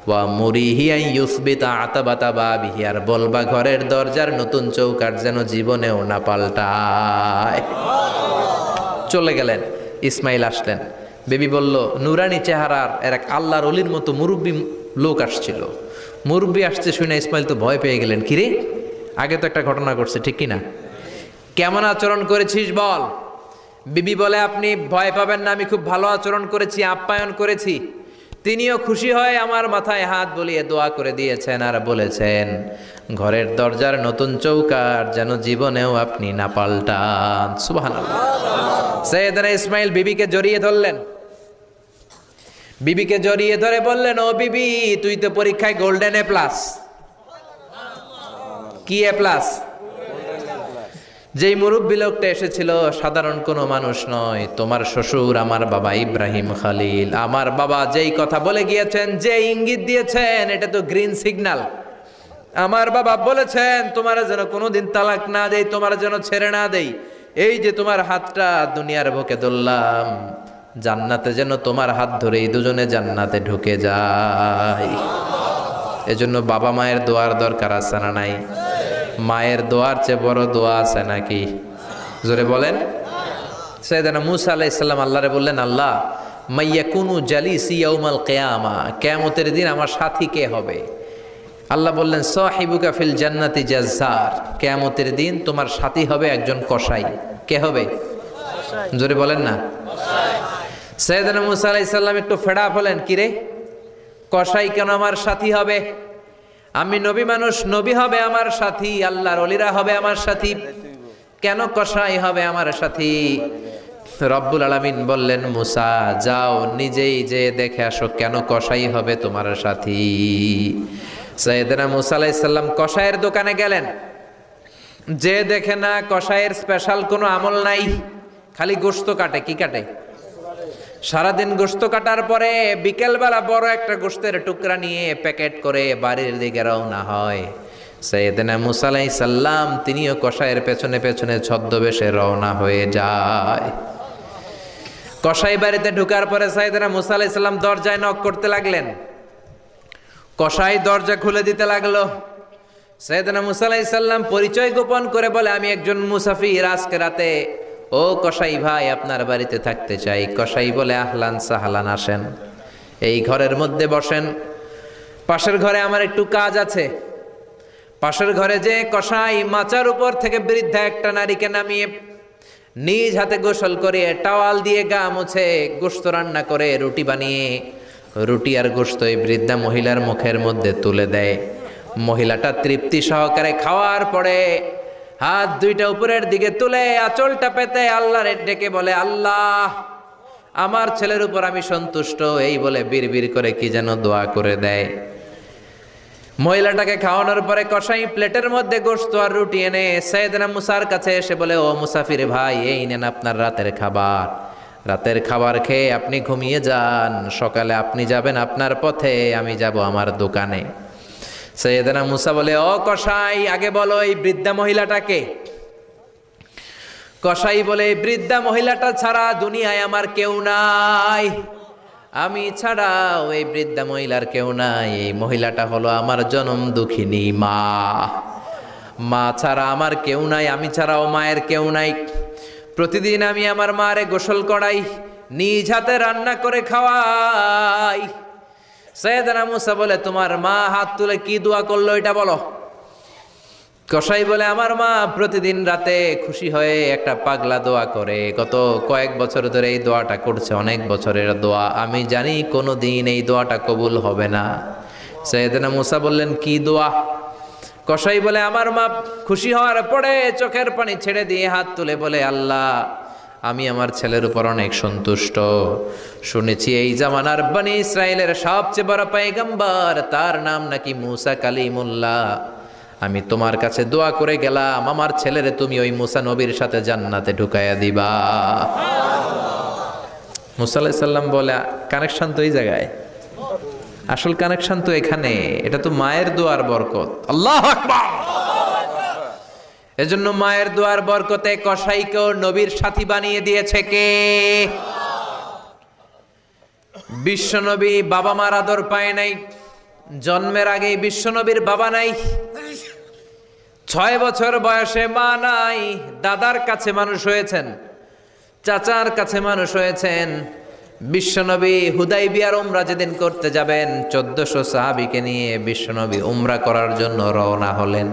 Speaker 1: ওয়া মুরিহি আন ইউসবিতা আতাবাতা বাবিহি, আর বলবা ঘরের দরজার নতুন চৌকাঠ যেন জীবনেও না পাল্টায়। চলে গেলেন। ইসমাইল আসলেন। বেবি বলল নুরানি চেহারার এক আল্লাহর ওলির মতো মুরব্বী লোক আসছিল। মুরব্বী আসছে শুনে ইসমাইল তো ভয় পেয়ে গেলেন। কিরে, আগে তো একটা ঘটনা ঘটছে, ঠিক কিনা? কেমন আচরণ করেছিস বল। বিবি বলে আপনি ভয় পাবেন না, আমি খুব ভালো আচরণ করেছি, আপ্যায়ন করেছি। তিনিও খুশি হয়ে আমার মাথায় হাত বুলিয়ে দোয়া করে দিয়েছেন আর বলেছেন ঘরের দরজার নতুন চৌকাঠ যেন জীবনেও আপনি না পাল্টান। সুবহানাল্লাহ। সাইয়েদনা ইসমাইল বিবিকে জড়িয়ে ধরলেন। বিবিকে জড়িয়ে ধরে বললেন ও বিবি, তুই তো পরীক্ষায় গোল্ডেন এ প্লাস। কি এ প্লাস? যেই মুরব্বী লোকটা এসেছিল সাধারণ কোনো মানুষ নয়, তোমার শ্বশুর আমার বাবা ইব্রাহিম খলিল। আমার বাবা যেই কথা বলে গিয়েছেন, যে ইঙ্গিত দিয়েছেন, এটা তো গ্রিন সিগন্যাল। আমার বাবা বলেছেন তোমার যেন কোনোদিন তালাক না দেই, তোমার যেন ছেড়ে না দেই। এই যে তোমার হাতটা দুনিয়ার বুকে ধরলাম, জান্নাতে যেন তোমার হাত ধরে এই দুজনে জান্নাতে ঢুকে যায়। এজন্য বাবা মায়ের দোয়ার দরকার আছে না নাই? মায়ের দোয়ার চেয়ে বড় দোয়া আছে নাকি? জোরে বলেন। সাইয়েদনা মূসা আলাইহিস সালাম আল্লাহরে বললেন, আল্লাহ মাইয়াকুনু জালিসি ইয়াউমাল কিয়ামা, কিয়ামতের দিন আমার সাথী কে হবে? আল্লাহ বললেন, সাহিবুকা ফিল জান্নাতি জাজ্জার, কিয়ামতের দিন তোমার সাথী হবে একজন কসাই। কে হবে? জোরে বলেন না। সাইয়েদনা মূসা আলাইহিস সালাম একটু ফেড আপ হলেন, কি রে কসাই কেন আমার সাথী হবে? আমি নবী মানুষ, নবী হবে আমার সাথী, আল্লাহর ওলিরা হবে আমার সাথী, কেন কসাই হবে আমার সাথী? রব্বুল আলামিন বললেন, মুসা যাও নিজেই যে দেখে আসো কেন কসাই হবে তোমার সাথী। সাইয়েদনা মূসা আলাইহিস সালাম কসাইয়ের দোকানে গেলেন, যে দেখে না কসাইয়ের স্পেশাল কোনো আমল নাই, খালি গোশত কাটে। কি কাটে? সারাদিন গোশত কাটার পরে বিকেলবেলা বড় একটা গোশতের টুকরা নিয়ে প্যাকেট করে বাড়ির দিকে রওনা হয়। সাইয়েদনা মূসা আলাইহিস সালাম তিনিও কসাইয়ের পেছনে পেছনে ছদ্মবেশে রওনা হয়ে যায়। কসাই বাড়িতে ঢুকার পরে সাইয়েদনা মূসা আলাইহিস সালাম দরজায় নক করতে লাগলেন। কসাই দরজা খুলে দিতে লাগলো। সাইয়েদনা মূসা আলাইহিস সালাম পরিচয় গোপন করে বলে, আমি একজন মুসাফির, আজকে রাতে ও কসাই ভাই আপনার বাড়িতে থাকতে চাই। কসাই বলে, আহলান সাহলান, আসেন, এই ঘরের মধ্যে বসেন, পাশের ঘরে আমার একটু কাজ আছে। পাশের ঘরে যে কসাই মাচার উপর থেকে বৃদ্ধা একটা নারীকে নামিয়ে নিজ হাতে গোসল করিয়ে টাওয়াল দিয়ে গা মুছে গোশত রান্না করে রুটি বানিয়ে রুটি আর গোশত এই বৃদ্ধা মহিলার মুখের মধ্যে তুলে দেয়। মহিলাটা তৃপ্তি সহকারে খাওয়ার পরে হাত দুইটা উপরের দিকে তুলে আঁচলটা পেতে আল্লাহর ডেকে বলে, আল্লাহ আমার ছেলের উপর আমি সন্তুষ্ট, এই বলে বিড়বিড় করে কি যেন দোয়া করে দেয়। মহিলাটাকে খাওয়ানোর পরে কসাই প্লেটের মধ্যে গোশত আর রুটি এনে সাইয়েদনা মূসার কাছে এসে বলে, ও মুসাফির ভাই, এই নেন আপনার রাতের খাবার। রাতের খাবার খেয়ে আপনি ঘুমিয়ে যান, সকালে আপনি যাবেন আপনার পথে, আমি যাব আমার দোকানে। সাইয়েদনা মূসা বলে, ও কসাই আগে বলো এই বৃদ্ধা মহিলাটাকে। কসাই বলে, এই বৃদ্ধা মহিলাটা ছাড়া দুনিয়ায় আমার কেউ নাই, আমি ছাড়াও এই বৃদ্ধা মহিলার কেউ নাই। এই মহিলাটা হলো আমার জনম দুঃখিনী মা, মা ছাড়া আমার কেউ নাই, আমি ছাড়াও মায়ের কেউ নাই। প্রতিদিন আমি আমার মারে গোসল করাই, নিজ হাতে রান্না করে খাওয়াই। সাইয়েদনা মূসা বলে, তোমার মা হাত তুলে কি দোয়া করলো এটা বলো। কসাই বলে, আমার মা প্রতিদিন রাতে খুশি হয়ে একটা পাগলা দোয়া করে, গত কয়েক বছর ধরে এই দোয়াটা করছে, অনেক বছরের দোয়া, আমি জানি কোনো দিন এই দোয়াটা কবুল হবে না। সাইয়েদনা মূসা বললেন, কি দোয়া? কসাই বলে, আমার মা খুশি হওয়ার পরে চোখের পানি ছেড়ে দিয়ে হাত তুলে বলে, আল্লাহ আমি আমার ছেলের উপর অনেক সন্তুষ্ট, শুনেছি এই জামানার বনি ইসরায়েলের সবচেয়ে বড় পয়গম্বর, তার নাম নাকি মূসা কালিমুল্লাহ। আমি তোমার কাছে দোয়া করে গেলাম, আমার ছেলেরে তুমি ওই মূসা নবীর সাথে জান্নাতে ঢুকাইয়া দিবা। মূসা আলাইহিস সালাম বলে, কানেকশন তো এই জায়গায়, আসল কানেকশন তো এখানে, এটা তো মায়ের দোয়ার বরকত। আল্লাহু আকবার। এজন্য মায়ের দোয়ার বরকতে কসাইকেও নবীর সাথী বানিয়ে দিয়েছে কে? বিশ্বনবী বাবা মার আদর পায় নাই, জন্মের আগেই বিশ্বনবীর বাবা নাই, 6 বছর বয়সে মা নাই, দাদার কাছে মানুষ হয়েছেন, চাচার কাছে মানুষ হয়েছেন। বিশ্বনবী হুদাইবিয়ার উমরা যেদিন করতে যাবেন, 1400 সাহাবীকে নিয়ে বিশ্বনবী উমরা করার জন্য রওনা হলেন।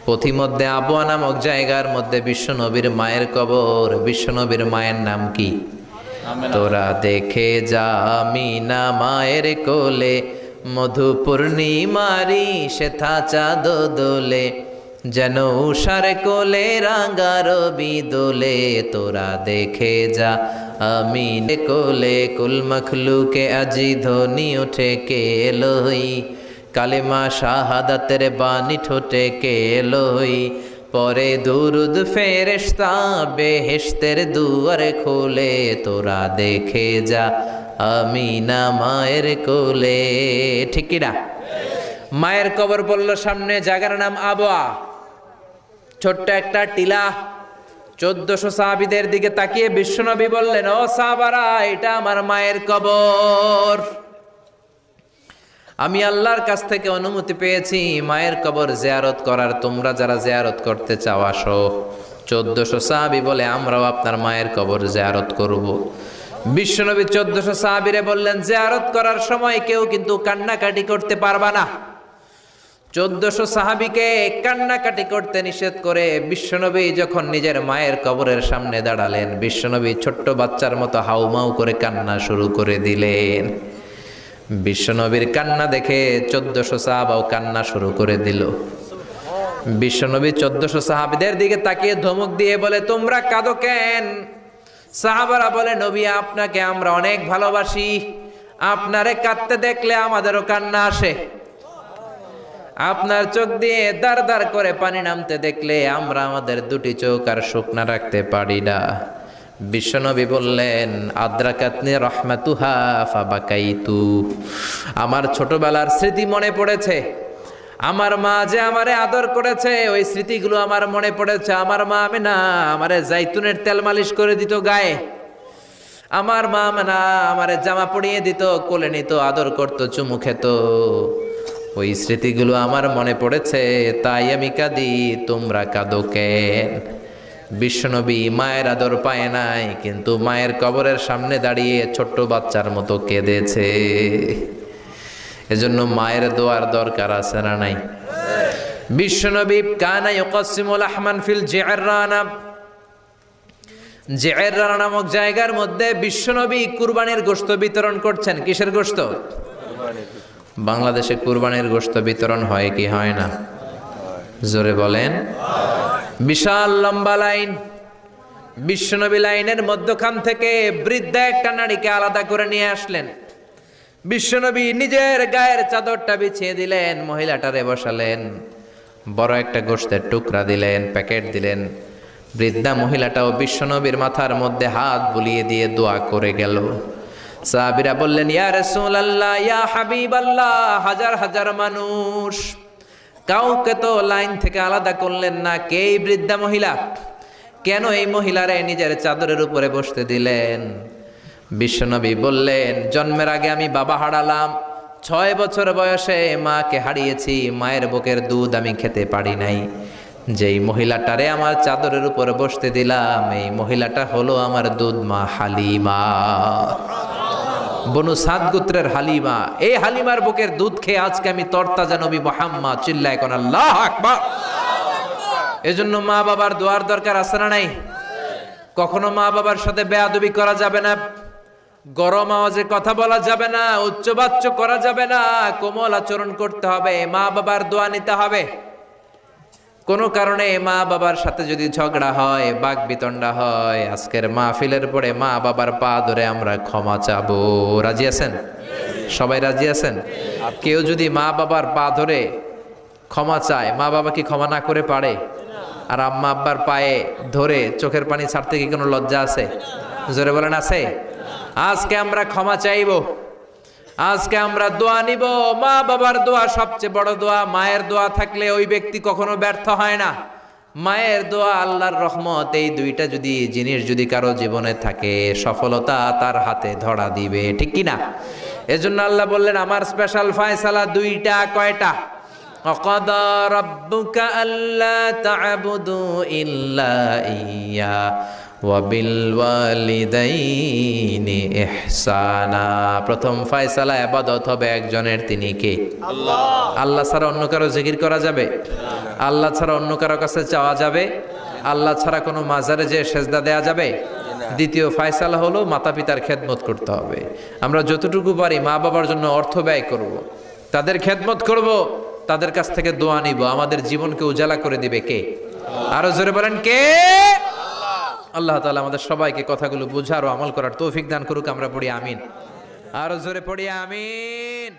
Speaker 1: পথিমধ্যে আবওয়া নামক জায়গার মধ্যে বিশ্বনবীর মায়ের কবর। বিশ্বনবীর মায়ের নাম কি? তোরা দেখে যা আমিনা মায়ের কোলে, মধু পূর্ণিমারি সেথা চাঁদ দোলে, যেন উষার কোলে রাঙা রবি দোলে। তোরা দেখে যা আমিন কোলে, কুল মখলুকে আজি ধ্বনি উঠে কে এলোই, কালেমা শাহাদাতের বাণী ঠোঁটে কে এলোই, পরে দুরুদ ফেরেশতা বেহেশতের দুয়ার খোলে, তোরা দেখে যা আমিনা মায়ের কোলে। ঠিক কি না? মায়ের কবর বলল সামনে, জায়গার নাম আবওয়া, ছোট্ট একটা টিলা। 1400 সাহাবীদের দিকে তাকিয়ে বিশ্বনবী বললেন, ও সাহাবারা, এটা আমার মায়ের কবর। আমি আল্লাহর কাছ থেকে অনুমতি পেয়েছি মায়ের কবর জিয়ারত করার, তোমরা যারা জিয়ারত করতে চাও আসো। 1400 সাহাবী বলে, আমরাও আপনার মায়ের কবর জিয়ারত করব। বিশ্বনবী 1400 সাহাবীরে বললেন, জিয়ারত করার সময় কেউ কিন্তু কান্নাকাটি করতে পারবা না। 1400 সাহাবীকে কান্নাকাটি করতে নিষেধ করে বিশ্বনবী যখন নিজের মায়ের কবরের সামনে দাঁড়ালেন, বিশ্বনবী ছোট্ট বাচ্চার মতো হাউমাউ করে কান্না শুরু করে দিলেন। বিশ্বনবীর কান্না দেখে 1400 সাহাবাও কান্না শুরু করে দিল। বিশ্বনবী 1400 সাহাবীদের দিকে তাকিয়ে ধমক দিয়ে বলে, তোমরা কাঁদো কেন? সাহাবারা বলে, নবী, আপনাকে আমরা অনেক ভালোবাসি, আপনারে কাঁদতে দেখলে আমাদেরও কান্না আসে। আপনার চোখ দিয়ে দার দার করে পানি নামতে দেখলে আমরা আমাদের দুটি চোখ আর শুকনা রাখতে পারি না। বিশ্বনবী বললেন, আদ্রাকাতনি রাহমাতুহা ফাবাকাইতু, আমার ছোটবেলার স্মৃতি মনে পড়েছে। আমার মা যে আমারে আদর করেছে, ওই স্মৃতিগুলো আমার মনে পড়েছে। আমার মা আমেনা আমারে জাইতুনের তেল মালিশ করে দিত গায়ে। আমার মা আমেনা আমারে জামা পরিয়ে দিত, কোলে নিত, আদর করত, চুমু খেত। ওই স্মৃতিগুলো আমার মনে পড়েছে, তাই আমি কাঁদি, তোমরা কাঁদো কেন? বিশ্বনবী মায়ের আদর পায় নাই, কিন্তু মায়ের কবরের সামনে দাঁড়িয়ে ছোট্ট বাচ্চার মতো কেঁদেছে। এজন্য মায়ের দোয়ার দরকার আছে না নাই? বিশ্বনবী কানা ইউকাসিমুল আহমান ফিল জিআররানা, জিআররানা নামক জায়গার মধ্যে বিশ্বনবী কুরবানির গোশত বিতরণ করছেন। কিসের গোশত? বাংলাদেশে কুরবানির গোশত বিতরণ হয় কি হয় না? জোরে বলেন। বিশাল লম্বা লাইন। বিশ্বনবী লাইনের মধ্যখান থেকে বৃদ্ধা একটা নারীকে আলাদা করে নিয়ে আসলেন। বিশ্বনবী নিজের গায়ের চাদরটা বিছিয়ে দিলেন, মহিলাটারে বসালেন, বড় একটা গোশতের টুকরা দিলেন, প্যাকেট দিলেন। বৃদ্ধা মহিলাটাও বিশ্বনবীর মাথার মধ্যে হাত বুলিয়ে দিয়ে দোয়া করে গেল। সাহাবীরা বললেন, ইয়া রাসূলুল্লাহ, ইয়া হাবিবাল্লাহ, হাজার হাজার মানুষ, কাউকে তো লাইন থেকে আলাদা করলেন না, কে এই বৃদ্ধা মহিলা? কেন এই মহিলারে নিজের চাদরের উপরে বসতে দিলেন? বিশ্বনবী বললেন, জন্মের আগে আমি বাবা হারালাম, 6 বছর বয়সে মাকে হারিয়েছি, মায়ের বুকের দুধ আমি খেতে পারি নাই। যেই মহিলাটারে আমার চাদরের উপরে বসতে দিলাম, এই মহিলাটা হলো আমার দুধ মা হালিমা, বনু সাদ গোত্রের হালিমা। এই হালিমার বুকের দুধ খেয়ে আজকে আমি তরতাজা নবী মুহাম্মদ। চিল্লায় কোন আল্লাহু আকবার। এজন্য মা বাবার দোয়ার দরকার আছে না নাই? কখনো মা বাবার সাথে বেয়াদবি করা যাবে না, গরম আওয়াজে কথা বলা যাবে না, উচ্চবাচ্য করা যাবে না, কোমল আচরণ করতে হবে, মা বাবার দোয়া নিতে হবে। কোনো কারণে মা বাবার সাথে যদি ঝগড়া হয়, বাক বিতণ্ডা হয়, আজকের মাহফিলের পরে মা বাবার পা ধরে আমরা ক্ষমা চাবো। রাজি আছেন? সবাই রাজি আছেন? কেউ যদি মা বাবার পা ধরে ক্ষমা চায়, মা বাবা কি ক্ষমা না করে পারে? আর আম্মা আব্বার পায়ে ধরে চোখের পানি ছাড়তে কি কোনো লজ্জা আছে? জোরে বলেন, আছে? আজকে আমরা ক্ষমা চাইবো, আজকে আমরা দোয়া নিব। মা বাবার দোয়া সবচেয়ে বড় দোয়া। মায়ের দোয়া থাকলে ওই ব্যক্তি কখনো ব্যর্থ হয় না। মায়ের দোয়া, আল্লাহর রহমত, এই দুইটা যদি জিনিস যদি কারো জীবনে থাকে, সফলতা তার হাতে ধরা দিবে। ঠিক কি না? এজন্য আল্লাহ বললেন, আমার স্পেশাল ফয়সালা দুইটা। কয়টা? ওয়াকাদা রাব্বুকা আল্লা তা'বুদু ইল্লা ইয়্যা ওয়া বিল ওয়ালিদাইনি ইহসানা। প্রথম ফয়সালা ইবাদত হবে একজনের, তিনি কে? আল্লাহ। আল্লাহ ছাড়া অন্য কারো জিকির করা যাবে? আল্লাহ ছাড়া অন্য কারো কাছে চাওয়া যাবে? আল্লাহ ছাড়া কোনো মাজারে যে সেজদা দেয়া যাবে? দ্বিতীয় ফয়সালা হলো মাতা পিতার খেদমত করতে হবে। আমরা যতটুকু পারি মা বাবার জন্য অর্থ ব্যয় করব, তাদের খেদমত করব, তাদের কাছ থেকে দোয়া নিব। আমাদের জীবনকে উজালা করে দিবে কে? আরো জোরে বলেন, কে? আল্লাহ তাআলা আমাদের সবাইকে কথাগুলো বুঝার ও আমল করার তৌফিক দান করুক। আমরা পড়ি আমিন। আরো জোরে পড়ি আমিন।